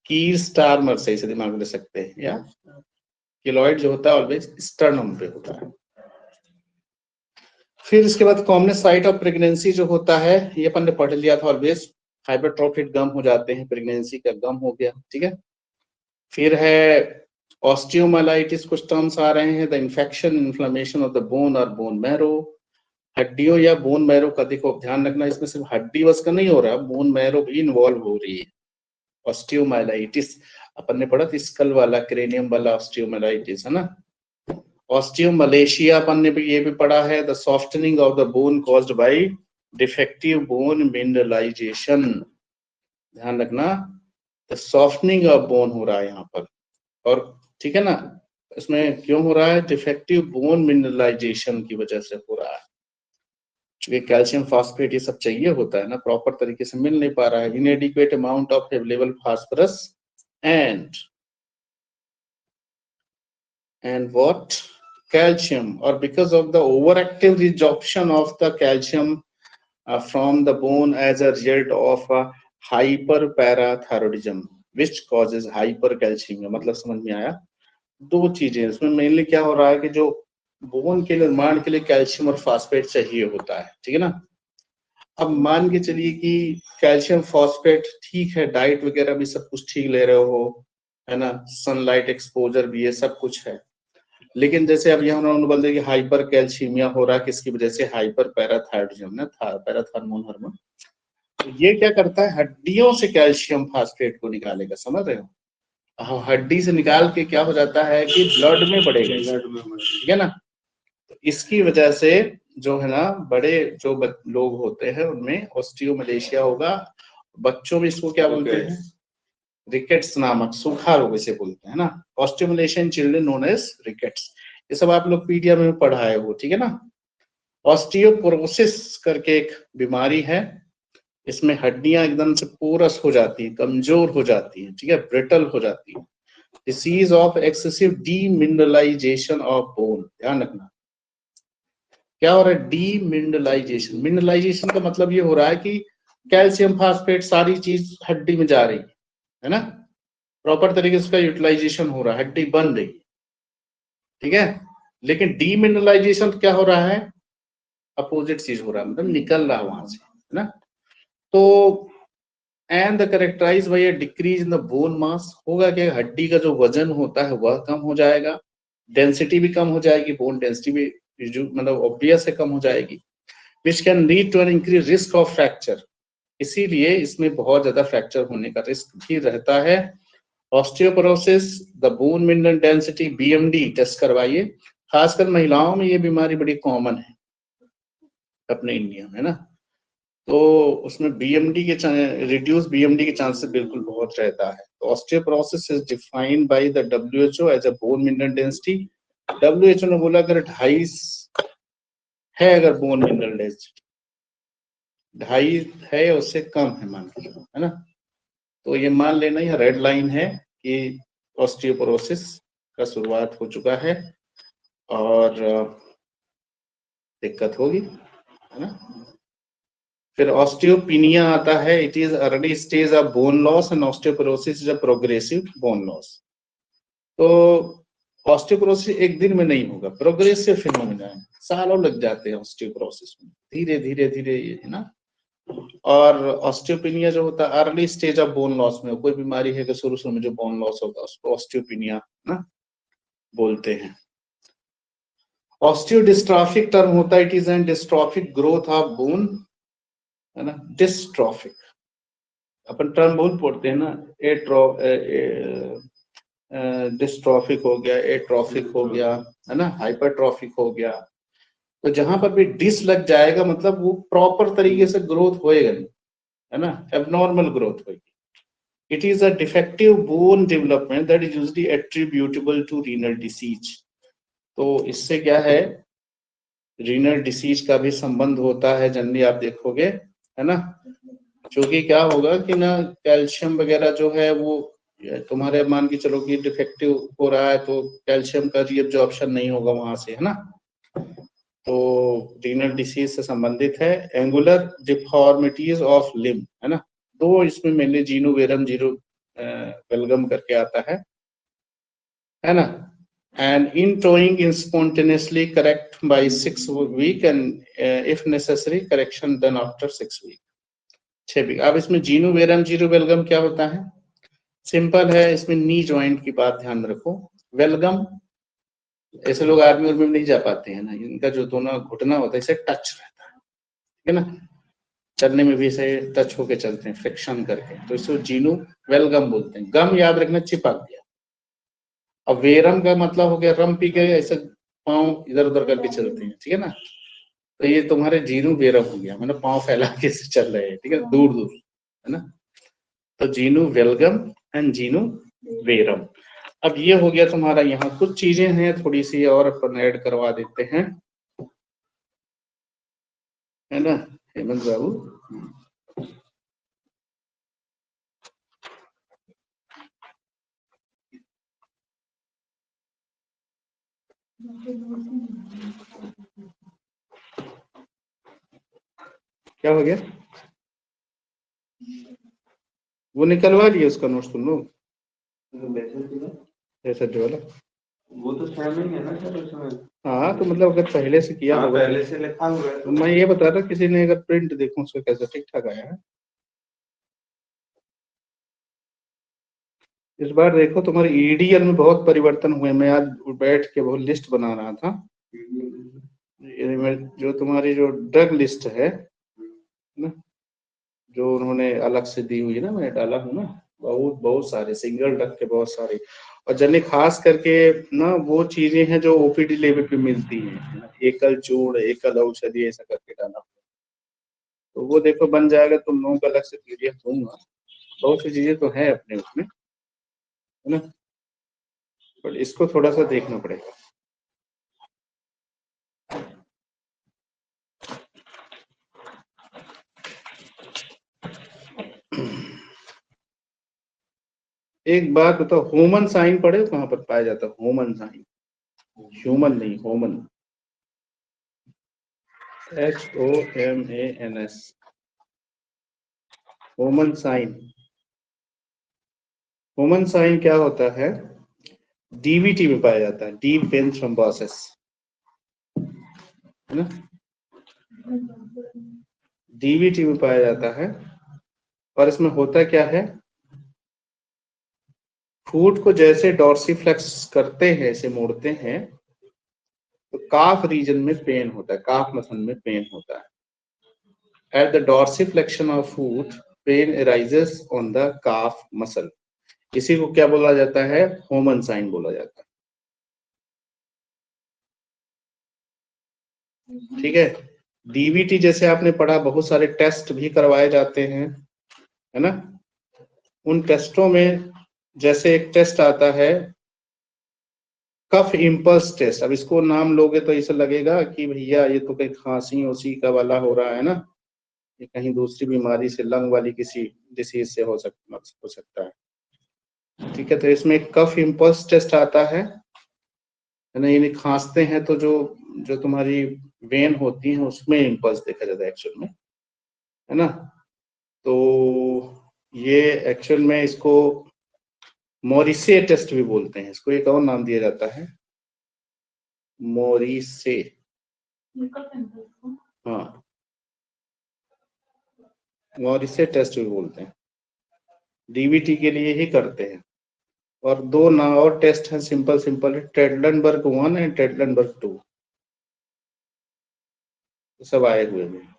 कीर स्टारमर सही से दिमाग में ले सकते हैं, या कीलॉइड जो होता है ऑलवेज स्टर्नम पे होता है। फिर इसके बाद कॉमन साइट ऑफ प्रेगनेंसी जो होता है, ये अपन ने पढ़ लिया था, ऑलवेज हाइपरट्रोफिक गम हो जाते हैं, प्रेगनेंसी का गम हो गया, ठीक है। फिर है ऑस्टियोमाइलाइटिस, कुछ टर्म्स आ रहे हैं, the infection inflammation of the bone और बोन मैरो, हड्डियों या बोन मैरो का, देखो ध्यान रखना, इसमें सिर्फ हड्डी बस का नहीं हो रहा, बोन मैरो भी इन्वॉल्व हो रही है। ऑस्टियोमाइलाइटिस अपन ने पढ़ा था, स्कल वाला क्रेनियम वाला ऑस्टियोमाइलाइटिस है ना। ऑस्टियोमलेशिया अपन ने भी ये भी पढ़ा है, the softening of the bone caused by defective bone mineralisation, ध्यान रखना, द सॉफ्टनिंग ऑफ बोन हो रहा है यहाँ पर, और ठीक है ना, इसमें क्यों हो रहा है, डिफेक्टिव बोन मिनरलाइजेशन की वजह से हो रहा है, क्योंकि कैल्शियम फॉस्फेट ये सब चाहिए होता है ना, प्रॉपर तरीके से मिल नहीं पा रहा है, इनएडिक्वेट amount of available phosphorus and what, calcium, or because of the overactive resorption of the calcium from the bone as a result of hyperparathyroidism which causes hypercalcemia। मतलब समझ में आया, दो चीजें इसमें मेनली क्या हो रहा है कि जो बोन के निर्माण के लिए कैल्शियम और फास्फेट चाहिए होता है, ठीक है ना। अब मान के चलिए कि कैल्शियम फॉस्फेट ठीक है, डाइट वगैरह भी सब कुछ ठीक ले रहे हो, है ना, सनलाइट एक्सपोजर भी ये सब कुछ है, लेकिन जैसे अब यहाँ उन्होंने बोल दिया कि हाइपर कैल्शियमिया हो रहा है, किसकी वजह से, हाइपर पैराथायरॉइडिज्म ना, पैराथार्मोन हार्मोन, तो ये क्या करता है, हड्डियों से कैल्शियम फास्फेट को निकालेगा, समझ रहे हो, हड्डी से निकाल के क्या हो जाता है कि ब्लड में बढ़ेगा, ठीक है ना। तो इसकी वजह से जो है ना, बड़े जो लोग होते हैं उनमें ऑस्टियोमलेशिया होगा, बच्चों में इसको क्या बोलते हैं, रिकेट्स नामक सूखा रोग इसे बोलते हैं ना, osteomalacia in children known as rickets, ये सब आप लोग पीडीएफ में पढ़ा है वो, ठीक है ना। ऑस्टियोपोरोसिस करके एक बीमारी है, इसमें हड्डियां एकदम से पोरस हो जाती है, कमजोर हो जाती है, ठीक है, ब्रिटल हो जाती है, disease of excessive demineralisation of bone, ध्यान रखना, क्या हो रहा है, डीमिनरलाइजेशन, मिनरलाइजेशन का मतलब ये हो रहा है कि कैल्शियम फास्फेट सारी चीज हड्डी में जा रही है ना, प्रॉपर तरीके से उसका यूटिलाइजेशन हो रहा है, हड्डी बन रही है, ठीक है, लेकिन डीमिनरलाइजेशन क्या हो रहा है, अपोजिट चीज हो रहा है, मतलब निकल रहा है वहां से, है ना। तो and the characterise by a decrease in the bone mass, होगा कि हड्डी का जो वजन होता है वह कम हो जाएगा, डेंसिटी भी कम हो जाएगी, बोन डेंसिटी भी मतलब ऑब्वियस है कम हो जाएगी, which can lead to an increase risk of fracture. इसीलिए इसमें बहुत ज्यादा फ्रैक्चर होने का रिस्क भी रहता है। Osteoporosis, the bone mineral density, BMD test करवाइए, खासकर महिलाओं में ये बीमारी बड़ी कॉमन है अपने इंडिया में ना, तो उसमें बीएमडी के रिड्यूस बीएमडी के चांसेस बिल्कुल बहुत रहता है। तो osteoporosis is defined by the WHO as a bone mineral density. WHO ने बोला अगर 2.5 है, अगर बोन मिनरल डेंसिटी 2.5 है या उससे कम है मान लो, है ना, तो ये मान लेना यह रेड लाइन है कि ऑस्टियोपोरोसिस का शुरुआत हो चुका है और दिक्कत होगी, है ना। फिर ऑस्टियोपिनिया आता है, it is early stage of bone loss and osteoporosis is a progressive bone loss. तो ऑस्टियोपोरोसिस एक दिन में नहीं होगा, प्रोग्रेसिव फिनोमेना है, सालों लग जाते हैं ऑस्टियोपोरोसिस में, धीरे धीरे धीरे, है ना। और ऑस्टियोपिनिया जो होता है early stage of bone loss में, कोई बीमारी है कि शुरू शुरू में जो बोन लॉस होगा उसको ऑस्टियोपिनिया ना बोलते हैं। ऑस्टियोडिस्ट्रॉफिक टर्म होता है, it is an dystrophic growth of bone, है ना, डिस्ट्रॉफिक अपन टर्म बहुत पढ़ते हैं ना, डिस्ट्रॉफिक हो गया, एट्रॉफिक हो गया, है ना, हाइपरट्रॉफिक हो गया। तो जहां पर भी डिस लग जाएगा मतलब वो प्रॉपर तरीके से ग्रोथ होएगा नहीं, है ना, एबनॉर्मल ग्रोथ होगी। It is a defective bone development that is usually attributable to renal disease. तो इससे क्या है, रीनल डिसीज का भी संबंध होता है, जनरली आप देखोगे, है ना, क्योंकि क्या होगा कि ना कैल्शियम वगैरह जो है वो तुम्हारे मान के चलो कि डिफेक्टिव हो रहा है तो कैल्शियम का रीअब्जॉर्प्शन नहीं होगा वहां से, है ना, तो रीनल डिसीज से संबंधित है। एंगुलर डिफॉर्मिटीज ऑफ लिम्ब, है ना, तो इसमें मैंने जीनो वेरम जीरो वेलगम करके आता है ना, and in towing is spontaneously correct by 6 week and if necessary correction done after 6 week, 6 week. अब इसमें जीनो वेरम जीरो वेलगम क्या होता है, सिंपल है, इसमें नी जॉइंट की बात ध्यान रखो। वेलगम ऐसे लोग आर्मी में नहीं जा पाते हैं ना, इनका जो दोनों घुटना होता है इसे टच रहता है, ठीक है ना, चलने में भी ऐसे टच होके चलते हैं फ्रिक्शन करके, तो इसको जीनो वेलगम बोलते हैं। गम याद रखना, चिपक गया। अब वेरम का मतलब हो गया रम पी के ऐसे पाँव इधर उधर करके चलते हैं, ठीक है ना, तो ये तुम्हारे जीनू वेरम हो गया, मतलब पाँव फैला के से चल रहे हैं, ठीक है, दूर दूर, है ना, तो जीनू वेलगम एंड जीनू वेरम। अब ये हो गया तुम्हारा, यहाँ कुछ चीजें हैं थोड़ी सी और अपन ऐड करवा देते हैं, है ना हेमंत बाबू। क्या हो गया, वो निकलवा लिए उसका नोट्स तुम लोग, मैसेज वाला, वो तो सेम ही है ना सर उसमें। हाँ तो मतलब अगर पहले से किया होगा, पहले से लिखा हुआ है, तो मैं ये बता रहा किसी ने अगर प्रिंट देखो उसका कैसा ठीक ठाक आया है। इस बार देखो तुम्हारे ईडीएल में बहुत परिवर्तन हुए, मैं आज बैठ के बहुत लिस्ट बना रहा था, जो तुम्हारी जो ड्रग लिस्ट है ना, जो उन्होंने अलग से दी हुई है ना, मैं डाला हूँ ना, बहुत बहुत सारे सिंगल ड्रग के बहुत सारे, और जने खास करके ना वो चीजें हैं जो ओपीडी लेवल पे मिलती हैं, एकल चूर्ण एकल औषधि ऐसा करके डाला, तो वो देखो बन जाएगा, तुम लोगों को अलग से पीडीएफ दूंगा, बहुत सी चीजें तो है अपने उसमें, है ना, बट इसको थोड़ा सा देखना पड़ेगा। एक बात बताओ, ह्यूमन साइन पढ़े कहाँ पर पाया जाता है, ह्यूमन साइन, ह्यूमन नहीं human, HOMANS, human sign. Human sign क्या होता है, डीवीटी में पाया जाता है, डीप वेन थ्रोम्बोसिस, है ना, डीवीटी में पाया जाता है, और इसमें होता क्या है, फूट को जैसे डॉर्सीफ्लेक्स करते हैं, ऐसे मोड़ते हैं, तो काफ रीजन में पेन होता है, काफ मसल में पेन होता है। At the dorsiflexion of foot pain arises on the calf muscle. इसी को क्या बोला जाता है? होमन साइन बोला जाता है। ठीक है। डीवीटी जैसे आपने पढ़ा, बहुत सारे टेस्ट भी करवाए जाते हैं, है ना। उन टेस्टों में जैसे एक टेस्ट आता है कफ इम्पल्स टेस्ट। अब इसको नाम लोगे तो ऐसा लगेगा कि भैया ये तो कहीं खांसी उसी का वाला हो रहा है ना, ये कहीं दूसरी बीमारी से, लंग वाली किसी डिसीज से हो सकता है। ठीक है, तो इसमें एक कफ इम्पल्स टेस्ट आता है ना। यानी खांसते हैं तो जो जो तुम्हारी वेन होती है उसमें इम्पल्स देखा जाता है एक्चुअल में, है ना। तो ये एक्चुअल में इसको मोरिसे टेस्ट भी बोलते हैं, इसको एक और नाम दिया जाता है, मोरिसे। हाँ, मोरिसे टेस्ट भी बोलते हैं, डीवीटी के लिए ही करते हैं। और दो ना और टेस्ट हैं, सिंपल सिंपल, टेडलनबर्ग 1 एंड टेडलनबर्ग 2, सब आए हुए हैं,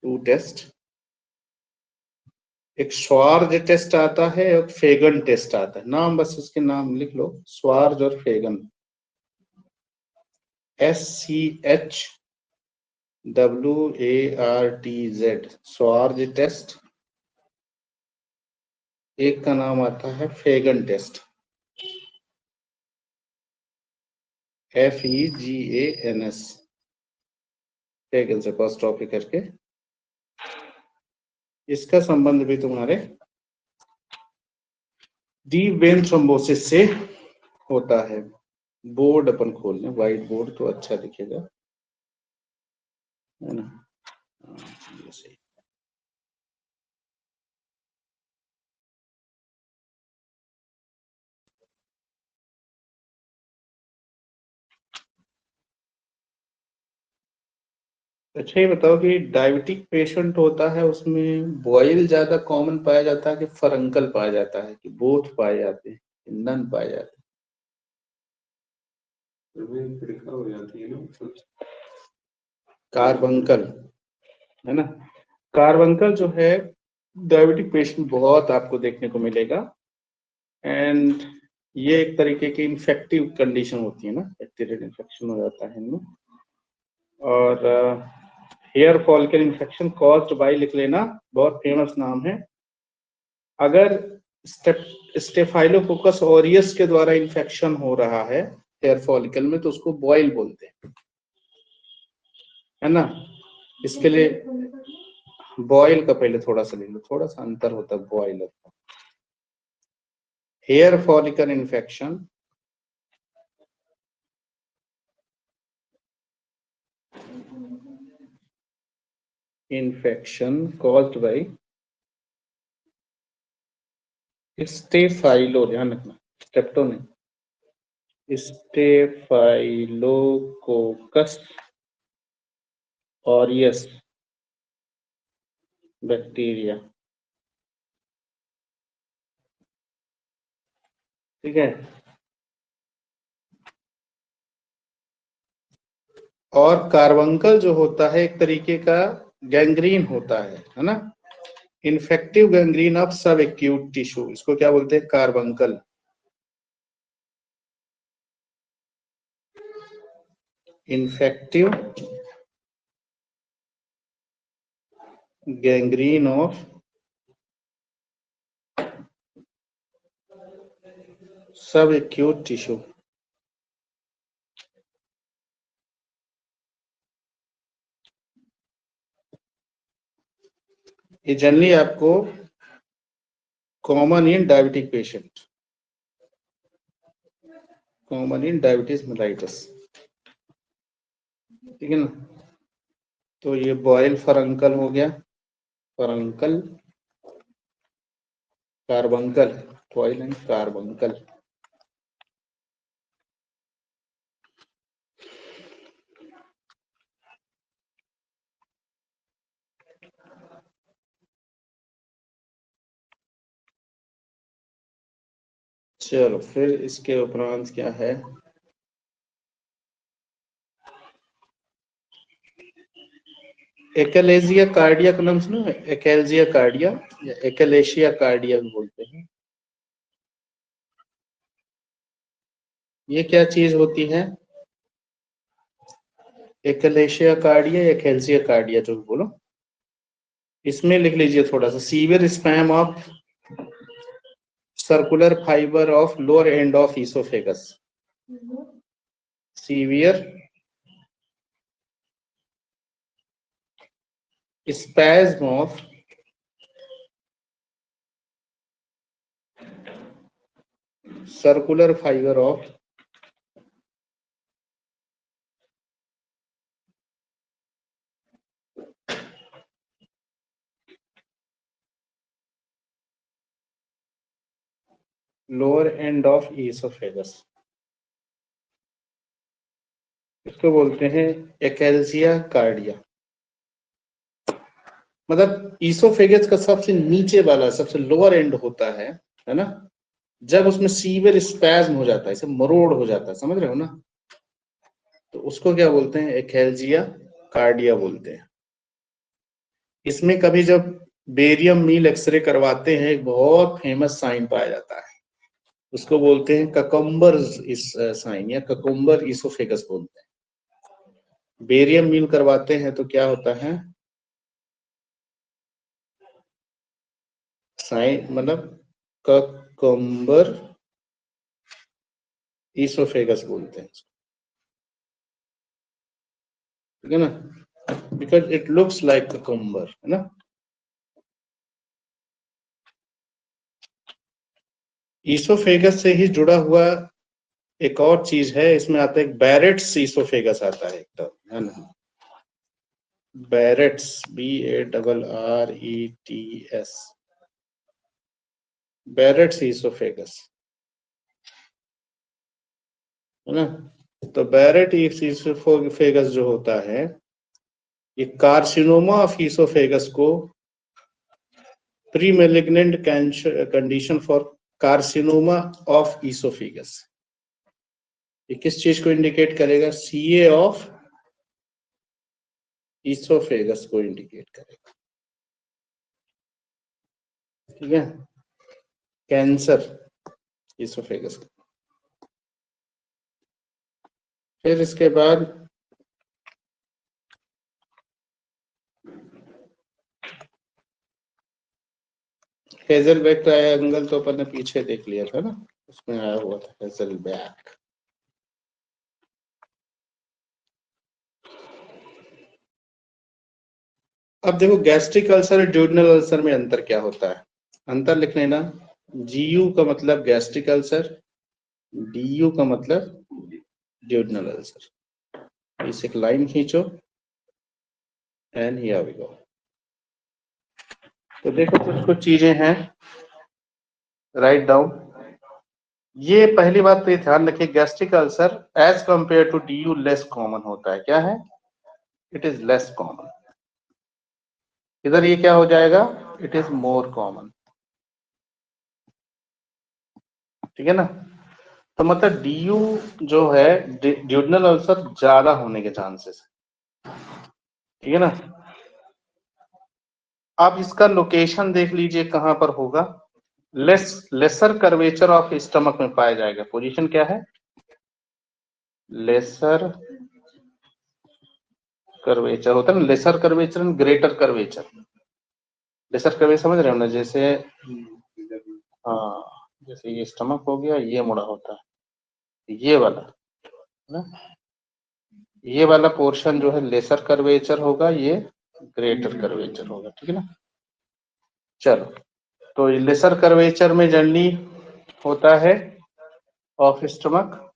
2 टेस्ट। एक स्वार्ज टेस्ट आता है, एक फेगन टेस्ट आता है। नाम बस इसके नाम लिख लो, स्वार्ज और फेगन, SCHWARTZ, स्वार्ज टेस्ट। एक का नाम आता है फेगन टेस्ट, FEGANS, फेगन से apostrophe करके। इसका संबंध भी तुम्हारे डीप वेन थ्रोम्बोसिस से होता है। बोर्ड अपन खोल लें, व्हाइट बोर्ड तो अच्छा दिखेगा, है ना। ये सही। अच्छा, ये बताओ कि डायबिटिक पेशेंट होता है उसमें बॉयल ज्यादा कॉमन पाया जाता है कि फरंकल पाया जाता है, कि बोथ पाए जाते हैं, नन पाए जाते हैं? कार्बंकल, है ना। कार्बंकल जो है डायबिटिक पेशेंट बहुत आपको देखने को मिलेगा। एंड ये एक तरीके की इन्फेक्टिव कंडीशन होती है ना, बैक्टीरियल इन्फेक्शन हो जाता है इनमें। और hair follicle infection caused by लिख लेना, बहुत फेमस नाम है। अगर स्टेफाइलोकोकस ऑरियस के द्वारा इन्फेक्शन हो रहा है हेयर फॉलिकल में, तो उसको बॉयल बोलते हैं, है ना। इसके लिए बॉयल का पहले थोड़ा सा ले लो, थोड़ा सा अंतर होता है बॉयल और hair follicle infection. Infection caused by staphylo, ध्यान रखना, स्टेप्टो नहीं, स्टेफाइलोकोकस ऑरियस बैक्टीरिया। ठीक है। और कार्बंकल जो होता है एक तरीके का गैंग्रीन होता है ना। इन्फेक्टिव गैंग्रीन ऑफ सब एक्यूट टिश्यू, इसको क्या बोलते हैं? कार्बंकल। इन्फेक्टिव गैंग्रीन ऑफ सब एक्यूट टिश्यू। ये जनरली आपको common in diabetic patient, common in diabetes mellitus, ठीक है ना। तो ये बॉयल फरंकल हो गया, फरंकल, कार्बंकल, बॉयल एंड कार्बंकल। चलो फिर इसके उपरांत क्या है, एकलेजिया कार्डिया का नाम सुनो, एकलेजिया कार्डिया या एकलेशिया कार्डिया भी बोलते हैं। ये क्या चीज होती है, एकलेशिया कार्डिया या एकलेजिया कार्डिया जो भी बोलो। इसमें लिख लीजिए थोड़ा सा, severe span of circular fibre of lower end of oesophagus, severe spasm of circular fiber of lower end of esophagus, इसको बोलते हैं एकलेजिया कार्डिया। मतलब ईसोफेगस का सबसे नीचे वाला, सबसे लोअर एंड होता है ना, जब उसमें सीवियर स्पैज्म हो जाता है, इसे मरोड़ हो जाता है, समझ रहे हो ना, तो उसको क्या बोलते हैं, एकलेजिया कार्डिया बोलते हैं। इसमें कभी जब बेरियम मील एक्सरे करवाते हैं, एक बहुत फेमस साइन पाया जाता है, उसको बोलते हैं ककम्बर इस साइन या ककम्बर ईसोफेगस बोलते हैं। बेरियम मील करवाते हैं तो क्या होता है, साइन मतलब ककम्बर ईसोफेगस बोलते हैं, ठीक है ना, because it looks like cucumber, है ना। ईसोफेगस से ही जुड़ा हुआ एक और चीज है, इसमें आता है बैरेट्स ईसोफेगस आता है एकदम, है ना, बैरेट्स, BARRETS, बैरेट्स ईसोफेगस, है ना। तो बैरेट ईसोफेगस जो होता है, ये कार्सिनोमा ऑफ ईसोफेगस को pre malignant condition for carcinoma of oesophagus, ये किस चीज को इंडिकेट करेगा, CA ऑफ ईसोफेगस को इंडिकेट करेगा, ठीक है, कैंसर ईसोफेगस। फिर इसके बाद हेजलबैक ट्रायंगल तो अपन ने पीछे देख लिया था ना, उसमें आया हुआ था हेजलबैक। अब देखो गैस्ट्रिक अल्सर और ड्यूडेनल अल्सर में अंतर क्या होता है, अंतर लिख लेना, GU का मतलब गैस्ट्रिक अल्सर, DU का मतलब ड्यूडेनल अल्सर। इस एक लाइन खींचो एंड हियर वी गो। तो देखो कुछ कुछ चीजें हैं, राइट डाउन। ये पहली बात तो ये ध्यान रखिए, gastric ulcer as compare to DU less common होता है, क्या है, इट इज लेस कॉमन। इधर ये क्या हो जाएगा, इट इज मोर कॉमन, ठीक है ना। तो मतलब DU जो है, ड्यूडेनल अल्सर ज्यादा होने के चांसेस, ठीक है ना। अब इसका लोकेशन देख लीजिए कहां पर होगा, लेसर कर्वेचर ऑफ स्टमक में पाया जाएगा। पोजीशन क्या है, लेसर कर्वेचर होता है ना, lesser curvature and greater curvature. Lesser curvature समझ रहे हो ना, जैसे हाँ, जैसे ये स्टमक हो गया, ये मुड़ा होता है, ये वाला ना, ये वाला पोर्शन जो है लेसर कर्वेचर होगा, ये ग्रेटर कर्वेचर होगा, ठीक है ना। चलो, तो लेसर कर्वेचर में जनरली होता है of stomach,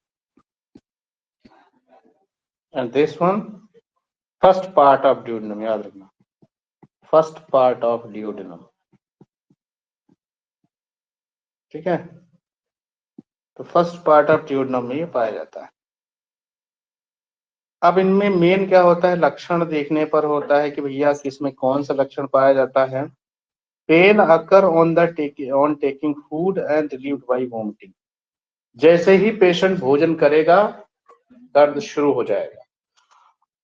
and this one first part of duodenum, याद रखना, फर्स्ट पार्ट ऑफ ड्यूडेनम, ठीक है। तो फर्स्ट पार्ट ऑफ ड्यूडेनम में ये पाया जाता है। अब इनमें मेन क्या होता है, लक्षण देखने पर होता है कि भैया किसमें कौन सा लक्षण पाया जाता है। Pain occur on taking food and relieved by vomiting, जैसे ही पेशेंट भोजन करेगा दर्द शुरू हो जाएगा,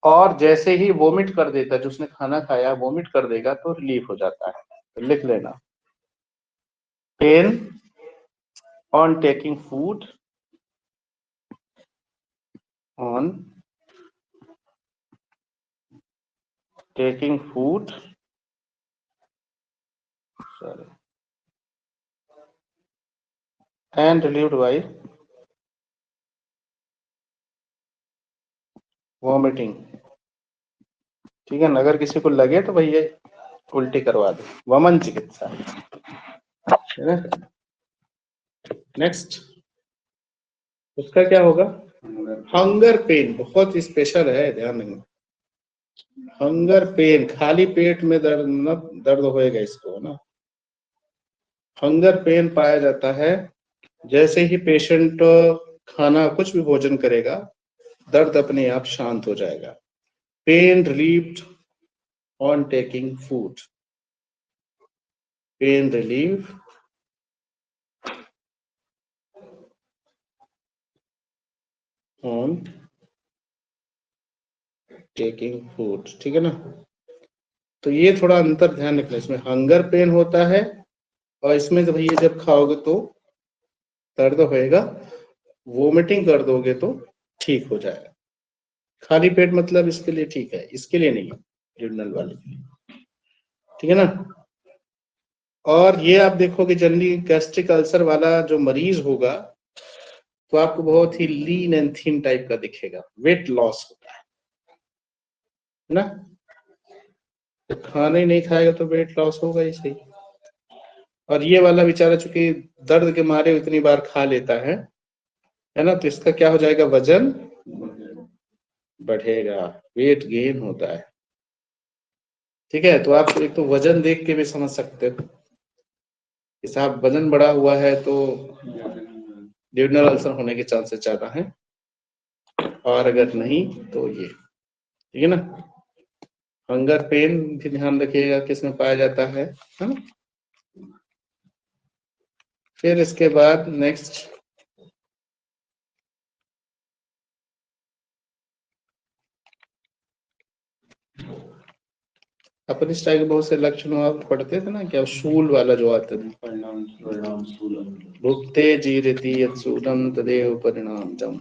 और जैसे ही वोमिट कर देता है, जिसने खाना खाया वोमिट कर देगा तो रिलीफ हो जाता है। तो लिख लेना, pain on taking food, on taking food, sorry, and relieved by vomiting। ठीक है ना, अगर किसी को लगे तो भैया उल्टी करवा दो, वमन चिकित्सा। नेक्स्ट उसका क्या होगा, हंगर पेन, बहुत स्पेशल है, ध्यान रखना। हंगर पेन, खाली पेट में दर्द न, दर्द होएगा इसको ना। हंगर पेन पाया जाता है जैसे ही पेशेंट खाना कुछ भी भोजन करेगा, दर्द अपने आप शांत हो जाएगा। Pain relieved on taking food, pain relieve on taking food. ठीक है ना, तो ये थोड़ा अंतर ध्यान रखना, इसमें हंगर पेन होता है और इसमें तो भैया जब खाओगे तो दर्द होएगा, वोमिटिंग कर दोगे तो ठीक हो जाएगा। खाली पेट मतलब इसके लिए ठीक है, इसके लिए नहीं, यूरिनल वाले के लिए। ठीक है ना। और ये आप देखोगे जनरली गैस्ट्रिक अल्सर वाला जो मरीज होगा तो आपको बहुत ही लीन एंड थिन टाइप का दिखेगा, वेट लॉस होता है ना। तो खाना ही नहीं खाएगा तो वेट लॉस होगा ही सही। और ये वाला बेचारा चूंकि दर्द के मारे इतनी बार खा लेता है ना, तो इसका क्या हो जाएगा, वजन बढ़ेगा, वेट गेन होता है। ठीक है, तो आप एक तो वजन देख के भी समझ सकते हो कि साहब वजन बढ़ा हुआ है तो ड्यूडनल अल्सर होने के चांसेस ज्यादा हैं, और अगर नहीं तो ये। ठीक है ना। हंगर पेन भी ध्यान रखिएगा किसमें पाया जाता है ना। फिर इसके बाद नेक्स्ट, अपन इस टाइप के बहुत से लक्षण आप पढ़ते थे ना, क्या शूल वाला जो आता था, भुक्ते जीरति यत्सूलम तदेव परिणाम जम,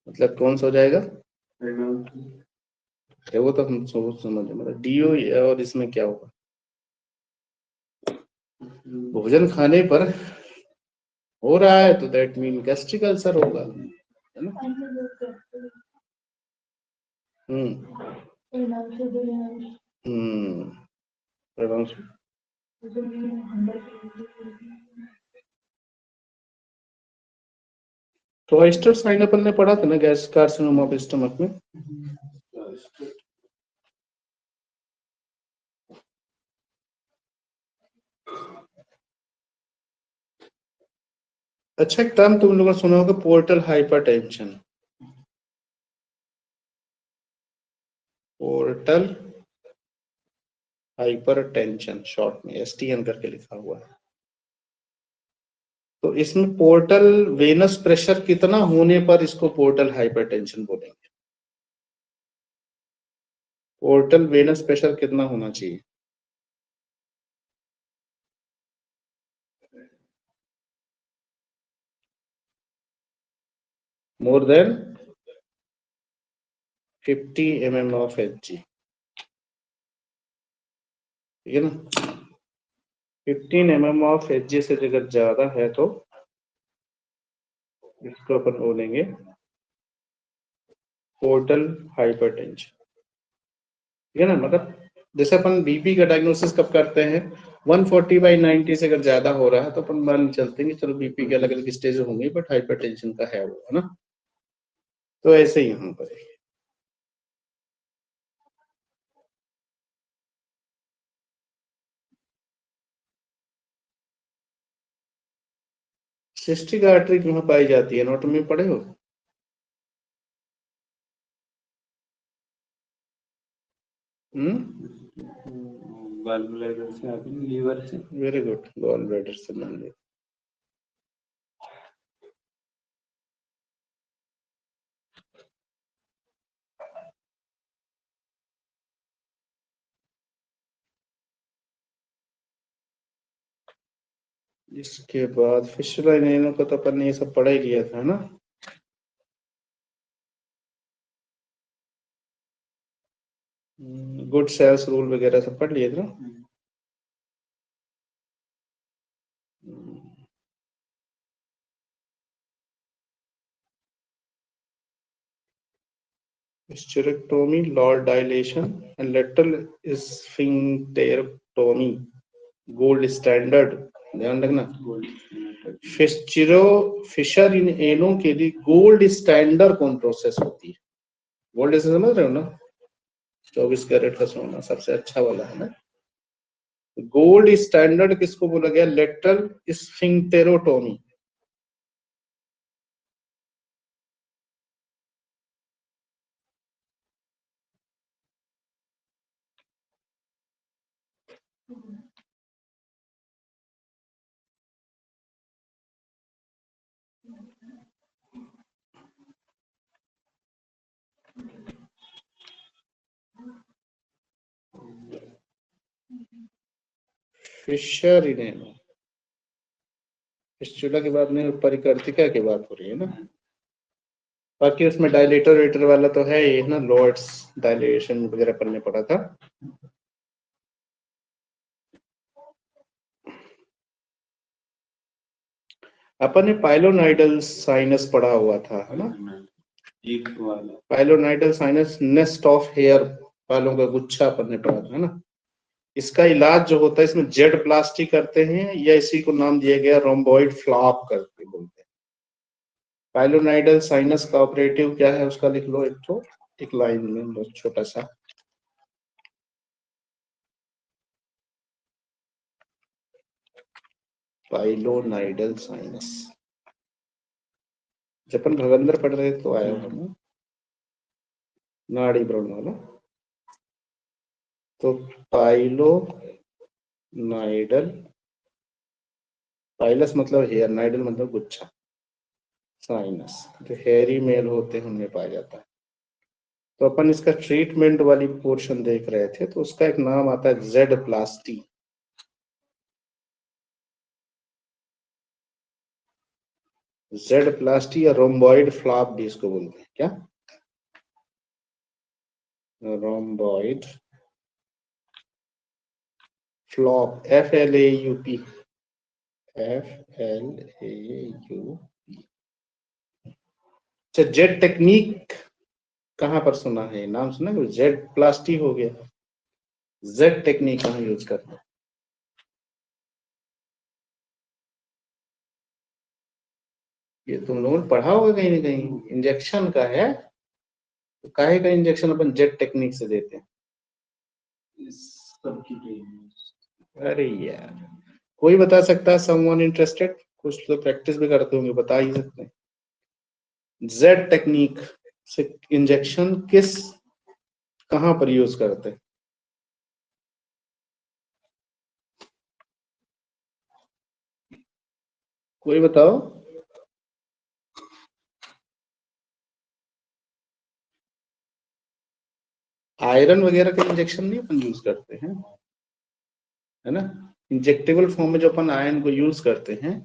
मतलब कौन सा हो जाएगा, वो तो हम सोच समझ, मतलब डीओ, और इसमें क्या होगा, भोजन खाने पर हो रहा है तो दैट मीन गैस्ट्रिक अल्सर होगा, है ना। ट्राइस्टर साइन अपन ने पढ़ा था ना, गैस कार्सिनोमा ऑफ स्टमक में। अच्छा, एक टर्म तुम लोगों ने सुना होगा, portal hypertension. Portal hypertension, short में एसटीएन करके लिखा हुआ है। तो इसमें पोर्टल वेनस प्रेशर कितना होने पर इसको पोर्टल हाइपरटेंशन बोलेंगे। पोर्टल वेनस प्रेशर कितना होना चाहिए, more than 50 mm of Hg। ठीक है ना, 15 mm ऑफ Hg से अगर ज्यादा है तो इसको अपन बोलेंगे पोर्टल हाइपरटेंशन। ठीक है ना, मतलब जैसे अपन बीपी का डायग्नोसिस कब करते हैं, 140/90 से अगर ज्यादा हो रहा है तो अपन मान चलते हैं कि चलो बीपी के अलग अलग स्टेज होंगे, बट हाइपरटेंशन का है वो, है ना। तो ऐसे ही यहाँ पर सिस्टिक आर्टरी कहाँ पाई जाती है, एनाटॉमी में पढ़े हो। गॉल ब्लैडर से आती है, लीवर से। वेरी गुड, गॉल ब्लैडर से मान लो। इसके बाद फिशर इनेनो का तो अपन ने ये सब पढ़ा ही लिया था ना। गुड सेल्स रूल वगैरह सब पढ़ लिए थे ना। Hysterectomy, Lord dilation, and lateral sphincterectomy, gold standard. ध्यान रखना, फिशर इन एनो के लिए गोल्ड स्टैंडर्ड कौन प्रोसेस होती है? गोल्ड से समझ रहे हो ना, 24 कैरेट का सोना सबसे अच्छा वाला है ना। गोल्ड स्टैंडर्ड किसको बोला गया? लेटरल स्फिंक्टेरोटोमी। फिशर इन एनो, फिस्टुला के बाद में परिकर्तिका की बात हो रही है ना। बाकी उसमें डायलेटर वेटर वाला तो है ही ना, लॉर्ड्स डायलेशन वगैरह पढ़ने पड़ा था। अपन ने पाइलोनाइडल साइनस पढ़ा हुआ था है ना। Pilonidal sinus nest of hair, बालों का गुच्छा अपन ने पढ़ा था है ना। इसका इलाज जो होता है इसमें जेड प्लास्टी करते हैं, या इसी को नाम दिया गया रोम्बोइड फ्लॉप करके बोलते हैं। पाइलोनाइडल साइनस का ऑपरेटिव क्या है उसका लिख लो, एक लाइन में बहुत छोटा सा। पाइलोनाइडल साइनस जब अपन भगंदर पढ़ रहे तो आया हुआ ना, नाड़ी ब्राउन वाला। तो पाइलोनाइडल, पाइलस मतलब हेयर, नाइडल मतलब गुच्छा, साइनस जो हेयरी मेल होते हैं उनमें पाया जाता है। तो अपन इसका ट्रीटमेंट वाली पोर्शन देख रहे थे, तो उसका एक नाम आता है जेड प्लास्टी। जेड प्लास्टी या रोम्बॉइड फ्लॉप भी इसको बोलते हैं। क्या? Rhomboid flop, FLAUP, FLAUP। अच्छा, जेड टेक्निक कहाँ पर सुना है? नाम सुना है? जेड प्लास्टी हो गया, जेड टेक्निक कहाँ यूज करते हैं? ये तुम लोगों ने पढ़ा होगा कहीं ना कहीं, इंजेक्शन का है। तो काहे का इंजेक्शन अपन जेट टेक्निक से देते हैं? अरे यार, कोई बता सकता है? Someone interested? कुछ तो प्रैक्टिस भी करते होंगे, बता ही सकते हैं। जेड टेक्निक से इंजेक्शन किस, कहां पर यूज करते हैं? कोई बताओ। आयरन वगैरह का इंजेक्शन नहीं अपन यूज करते हैं, है ना। इंजेक्टेबल फॉर्म में जो अपन आयरन को यूज करते हैं,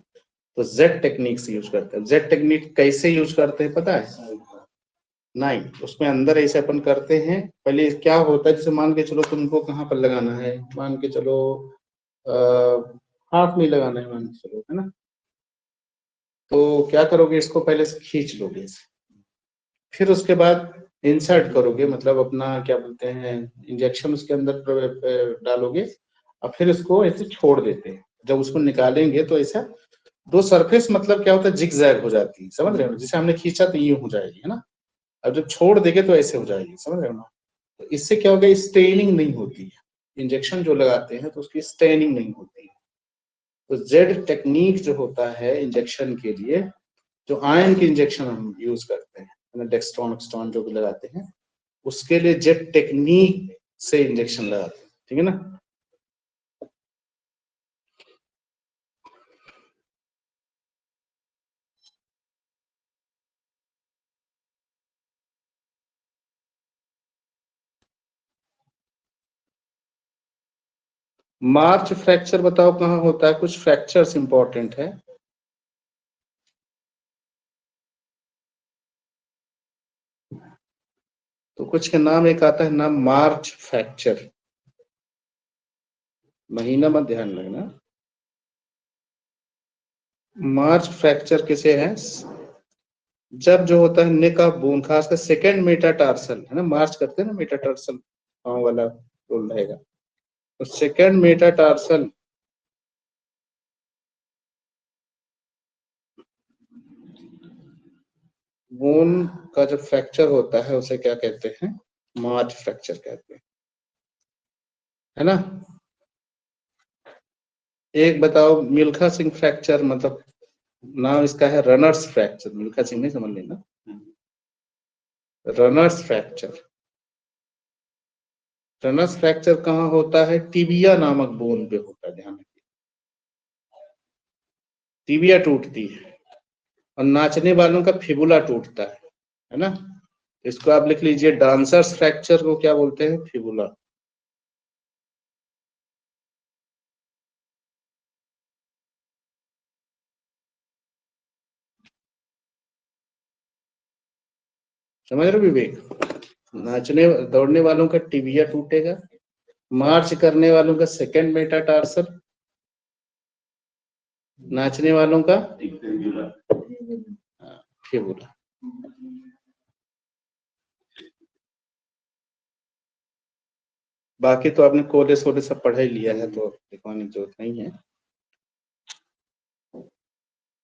तो जेड टेक्निक से यूज करते हैं। जेड टेक्निक कैसे यूज करते हैं पता है? नहीं, उसमें अंदर ऐसे अपन करते हैं। पहले क्या होता है, जैसे मान के चलो तुमको कहाँ पर लगाना है, मान के चलो आ, हाथ में लगाना है मान के चलो, है ना। तो क्या करोगे, इसको पहले से खींच लोगे इसे, फिर उसके बाद इंसर्ट करोगे, मतलब अपना क्या बोलते हैं, इंजेक्शन उसके अंदर डालोगे, और फिर इसको ऐसे छोड़ देते हैं। जब उसको निकालेंगे तो ऐसा दो सरफेस, मतलब क्या होता है, जिग जैग हो जाती है, समझ रहे हो? जैसे हमने खींचा तो ये हो जाएगी, है ना। अब जब छोड़ देंगे तो ऐसे हो जाएगी, समझ रहे हो ना। तो इससे क्या होगा, स्टेनिंग नहीं होती है। इंजेक्शन जो लगाते हैं तो उसकी स्टेनिंग नहीं होती है। तो जेड टेक्निक जो होता है इंजेक्शन के लिए, जो आयन की इंजेक्शन हम यूज करते हैं, डेक्स्ट्रॉन एक्सट्रॉन जो भी लगाते हैं, उसके लिए जेड टेक्निक से इंजेक्शन लगाते हैं, ठीक है ना। मार्च फ्रैक्चर बताओ कहाँ होता है, कुछ फ्रैक्चर्स इंपॉर्टेंट है। तो कुछ के नाम एक आता है नाम मार्च फ्रैक्चर, महीना मत ध्यान रखना। मार्च फ्रैक्चर किसे है, जब जो होता है नेक ऑफ बोन, खासकर सेकेंड मेटाटार्सल है ना, मार्च करते हैं ना मेटाटार्सल, पांव वाला रोल रहेगा, तो सेकेंड मेटाटार्सल बोन का जो फ्रैक्चर होता है उसे क्या कहते हैं, मार्च फ्रैक्चर कहते हैं, है ना। एक बताओ मिल्खा सिंह फ्रैक्चर, मतलब नाम इसका है रनर्स फ्रैक्चर, मिल्खा सिंह नहीं समझ लेना, रनर्स फ्रैक्चर। रनर्स फ्रैक्चर कहाँ होता है, टिबिया नामक बोन पे होता है, ध्यान रखिए, टिबिया टूटती है, और नाचने वालों का फिबुला टूटता है ना। इसको आप लिख लीजिए, डांसर्स फ्रैक्चर को क्या बोलते हैं, फिबुला। समझ रहे हो विवेक, नाचने दौड़ने वालों का टिबिया टूटेगा, मार्च करने वालों का सेकंड मेटाटार्सल, नाचने वालों का फिबुला। बाकी तो आपने कोलेस वोलेस सब पढ़ा ही लिया है, तो लिखवाने की जरूरत नहीं है।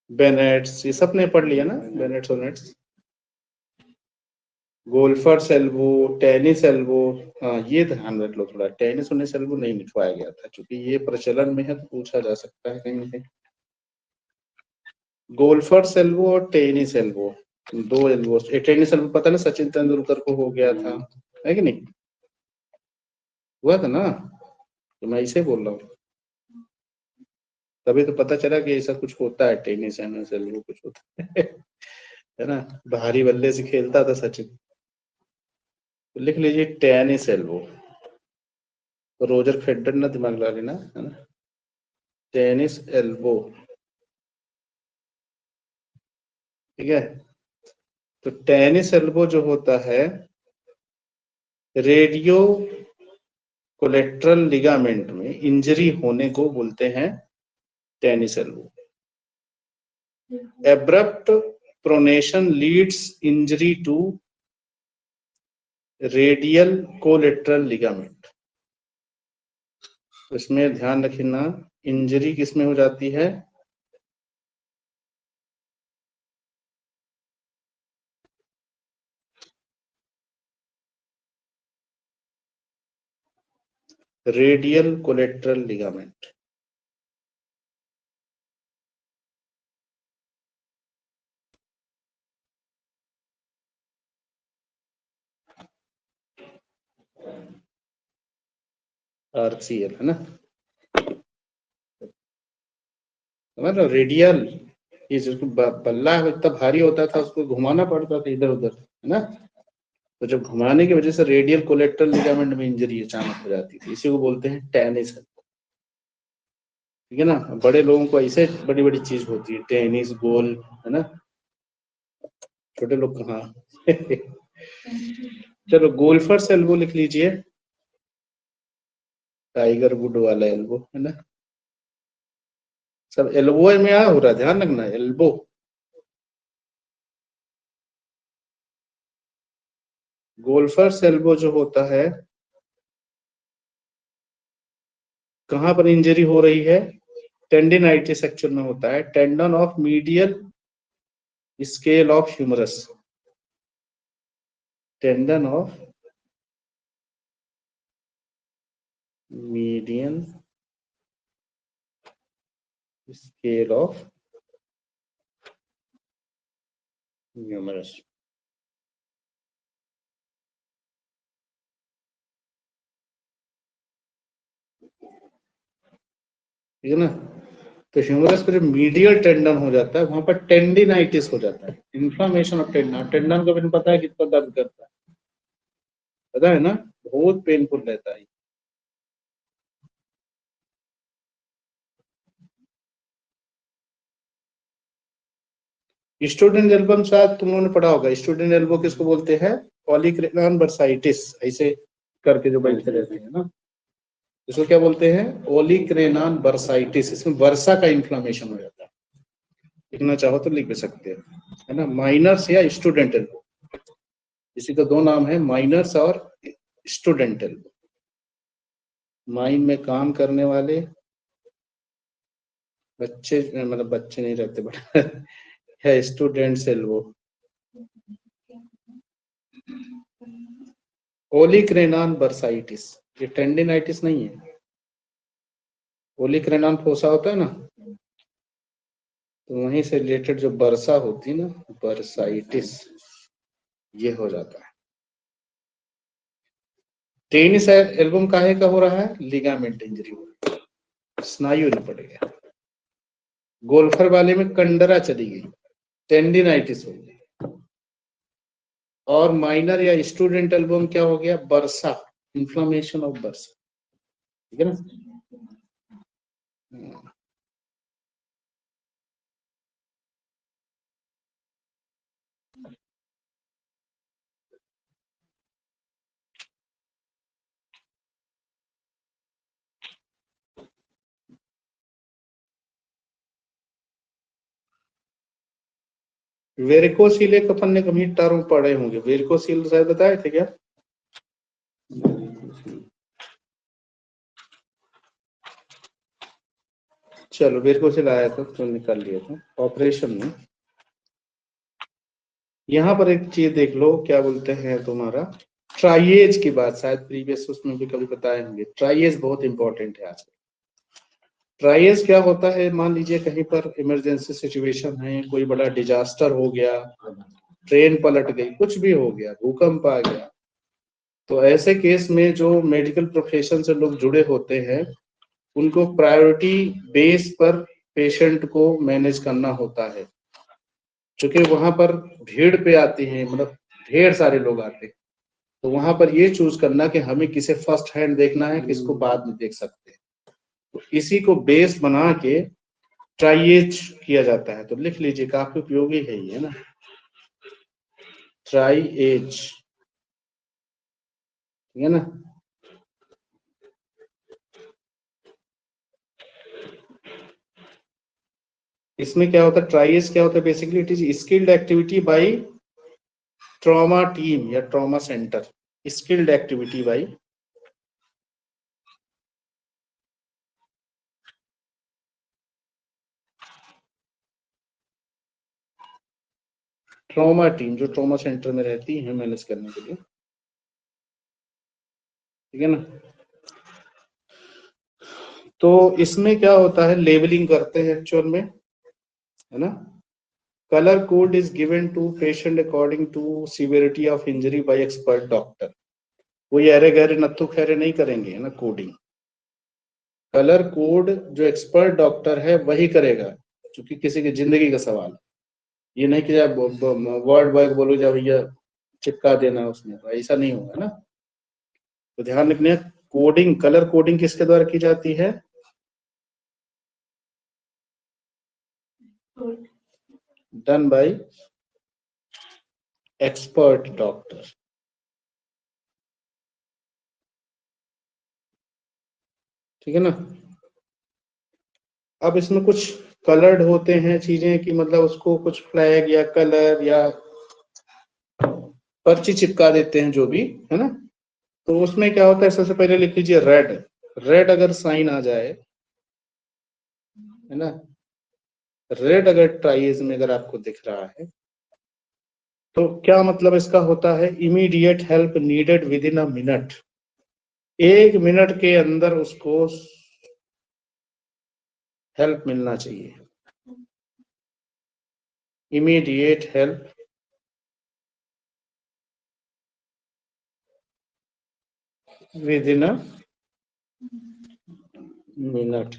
बेनेट्स ये सब ने पढ़ लिया ना, बेनेट्स ओनेट्स, गोल्फर्स एल्बो, टेनिस एल्बो। हाँ ये ध्यान रख लो थोड़ा, टेनिस ओनिस एल्बो नहीं लिखवाया गया था, क्योंकि ये प्रचलन में है तो पूछा जा सकता है कहीं ना कहीं। गोल्फर्स एल्बो और टेनिस एल्बो, दो एल्बो, टेनिस एल्बो पता ना सचिन तेंदुलकर को हो गया था, है कि नहीं, हुआ था ना, तो मैं इसे बोल रहा हूँ, तभी तो पता चला कि ऐसा कुछ होता है, टेनिस एल्बो कुछ होता है है ना, भारी बल्ले से खेलता था सचिन। तो लिख लीजिए टेनिस एल्बो, तो रोजर फेडरर ना दिमाग लगा लेना, है ना, टेनिस एल्बो, ठीक है। तो टेनिस एल्बो जो होता है, रेडियो कोलेट्रल लिगामेंट में इंजरी होने को बोलते हैं tennis elbow. Abrupt pronation leads injury to radial collateral ligament. इसमें ध्यान रखना, इंजरी किसमें हो जाती है, रेडियल कोलेट्रल लिगामेंट। आरसीएल है ना, मतलब रेडियल, ये जिसको बल्ला इतना भारी होता था उसको घुमाना पड़ता था इधर उधर, है ना, तो जब घुमाने की वजह से रेडियल कोलेट्रल लिगामेंट में इंजरी अचानक हो जाती थी, इसी को बोलते हैं टेनिस, ठीक है ना। बड़े लोगों को ऐसे बड़ी बड़ी चीज होती है, टेनिस बॉल, है ना, छोटे लोग कहाँ चलो गोल्फर्स एल्बो लिख लीजिए, टाइगर वुड वाला एल्बो, है ना, सब एल्बो में आ हो रहा है, ध्यान रखना, एल्बो। गोल्फर्स एल्बो जो होता है, कहाँ पर इंजरी हो रही है, टेंडिनाइटिस एक्चुअल में होता है, tendon of medial scale of humerus, tendon of median scale of humerus. ठीक है ना, तो ह्यूमरस पे जो मीडियल टेंडन हो जाता है वहां पर टेंडिनाइटिस हो जाता है, इन्फ्लामेशन ऑफ टेंडन, टेंडन को भी पता है कितना दर्द करता है, पता है ना, बहुत पेनफुल रहता है। स्टूडेंट एल्बम शायद तुम लोगों ने पढ़ा होगा, स्टूडेंट एल्बो किसको बोलते हैं, ओलिक्रेनान बर्साइटिस, ऐसे करके जो बैठे रहते हैं ना, इसको क्या बोलते हैं, ओलिक्रेनान बर्साइटिस। इसमें वर्षा का इन्फ्लामेशन हो जाता है, लिखना चाहो तो लिख भी सकते हैं, है ना, माइनर्स या स्टूडेंट एल्बो, इसी का दो नाम है, माइनर्स और स्टूडेंट एल्बो। माइन में काम करने वाले बच्चे, मतलब बच्चे नहीं रहते बट है स्टूडेंट्स एल्बो। ओलिक्रेनान बर्साइटिस, ये टेंडिनाइटिस नहीं है, ओलिक्रेनान फोसा होता है ना, तो वहीं से रिलेटेड जो बर्सा होती है ना, बर्साइटिस, ये हो जाता है। टेनिस एल्बम काहे का हो रहा है, लिगामेंट इंजरी हो रही है, स्नायु न पड़ गया। गोल्फर वाले में कंडरा चली गई, टेंडिनाइटिस हो गई। और माइनर या स्टूडेंट एल्बम क्या हो गया, बर्सा, इन्फ्लामेशन ऑफ बर्सा, ठीक है ना। वेरिकोसील एक अपन ने कभी टर्म पढ़े होंगे, वेरिकोसील शायद बताए थे क्या, चलो वेरिकोसील आया था तो निकाल लिया था ऑपरेशन में। यहाँ पर एक चीज देख लो, क्या बोलते हैं तुम्हारा, ट्राइएज की बात शायद प्रीवियस उसमें भी कभी बताए होंगे, ट्राइएज बहुत इंपॉर्टेंट है आजकल। ट्राइएज क्या होता है, मान लीजिए कहीं पर इमरजेंसी सिचुएशन है, कोई बड़ा डिजास्टर हो गया, ट्रेन पलट गई, कुछ भी हो गया, भूकंप आ गया, तो ऐसे केस में जो मेडिकल प्रोफेशन से लोग जुड़े होते हैं, उनको प्रायोरिटी बेस पर पेशेंट को मैनेज करना होता है, क्योंकि वहां पर भीड़ पे आते हैं, मतलब ढेर सारे लोग आते हैं, तो वहां पर ये चूज करना कि हमें किसे फर्स्ट हैंड देखना है, किसको बाद में देख सकते हैं, तो इसी को बेस बना के ट्राइएज किया जाता है। तो लिख लीजिए, काफी उपयोगी है ये ना, ट्राइएज, ठीक है ना। इसमें क्या होता है, ट्राइएज क्या होता है, basically it is skilled activity by trauma team या trauma centre, skilled activity by trauma team, जो ट्रॉमा सेंटर में रहती है मैनेज करने के लिए, ठीक है ना। तो इसमें क्या होता है, लेबलिंग करते हैं एक्चुअल में, है ना। Colour code is given to patient according to severity of injury by expert doctor. कोई अरे गहरे नत्थु खैरे नहीं करेंगे, है ना, कोडिंग। कलर कोड जो एक्सपर्ट डॉक्टर है वही करेगा, क्योंकि किसी की जिंदगी का सवाल है। ये नहीं कि जब वर्ड बॉय को बोलो, जब भैया चिपका देना उसमें, तो ऐसा नहीं होगा ना। तो ध्यान रखना, कोडिंग, कलर कोडिंग किसके द्वारा की जाती है, डन बाय एक्सपर्ट डॉक्टर, ठीक है ना। अब इसमें कुछ कलर्ड होते हैं चीजें, कि मतलब उसको कुछ फ्लैग या कलर या पर्ची चिपका देते हैं, जो भी, है ना। तो उसमें क्या होता है, सबसे पहले लिख लीजिए रेड, रेड अगर साइन आ जाए, है ना, रेड अगर ट्राइज में अगर आपको दिख रहा है, तो क्या मतलब इसका होता है, immediate help needed with in a minute, 1 minute के अंदर उसको हेल्प मिलना चाहिए, immediate help with in a minute.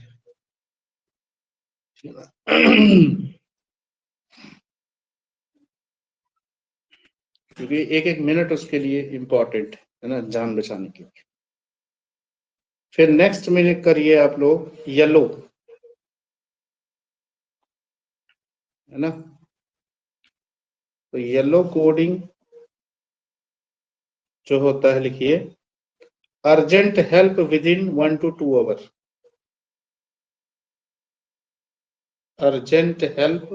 क्योंकि एक एक मिनट उसके लिए इंपॉर्टेंट है ना, जान बचाने के लिए। फिर नेक्स्ट में करिए आप लोग येलो, है ना, तो येलो कोडिंग जो होता है, लिखिए urgent help within 1 to 2 hour. Urgent help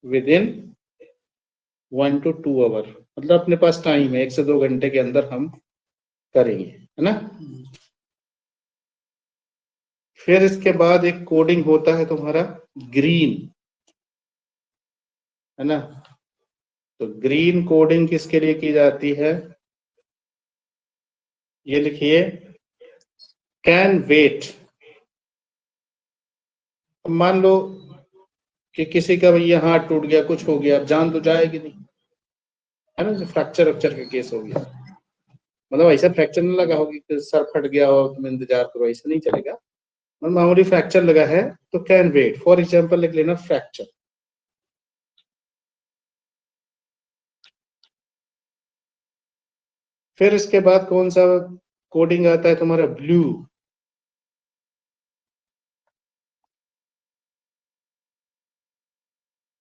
within 1 to 2 hour, मतलब अपने पास टाइम है 1 से 2 घंटे के अंदर हम करेंगे, है ना। फिर इसके बाद एक कोडिंग होता है तुम्हारा ग्रीन, है ना। तो ग्रीन कोडिंग किसके लिए की जाती है, ये लिखिए कैन वेट। अब मान लो कि किसी का भैया हाथ टूट गया, कुछ हो गया, अब जान तो जाएगी नहीं, है ना। फ्रैक्चर वैक्चर का केस हो गया, मतलब ऐसा फ्रैक्चर नहीं लगा होगी कि सर फट गया हो तुम इंतजार करो, ऐसा नहीं चलेगा। मतलब मामूली फ्रैक्चर लगा है तो कैन वेट, फॉर एग्जाम्पल लिख लेना फ्रैक्चर। फिर इसके बाद कौन सा कोडिंग आता है तुम्हारा, ब्लू।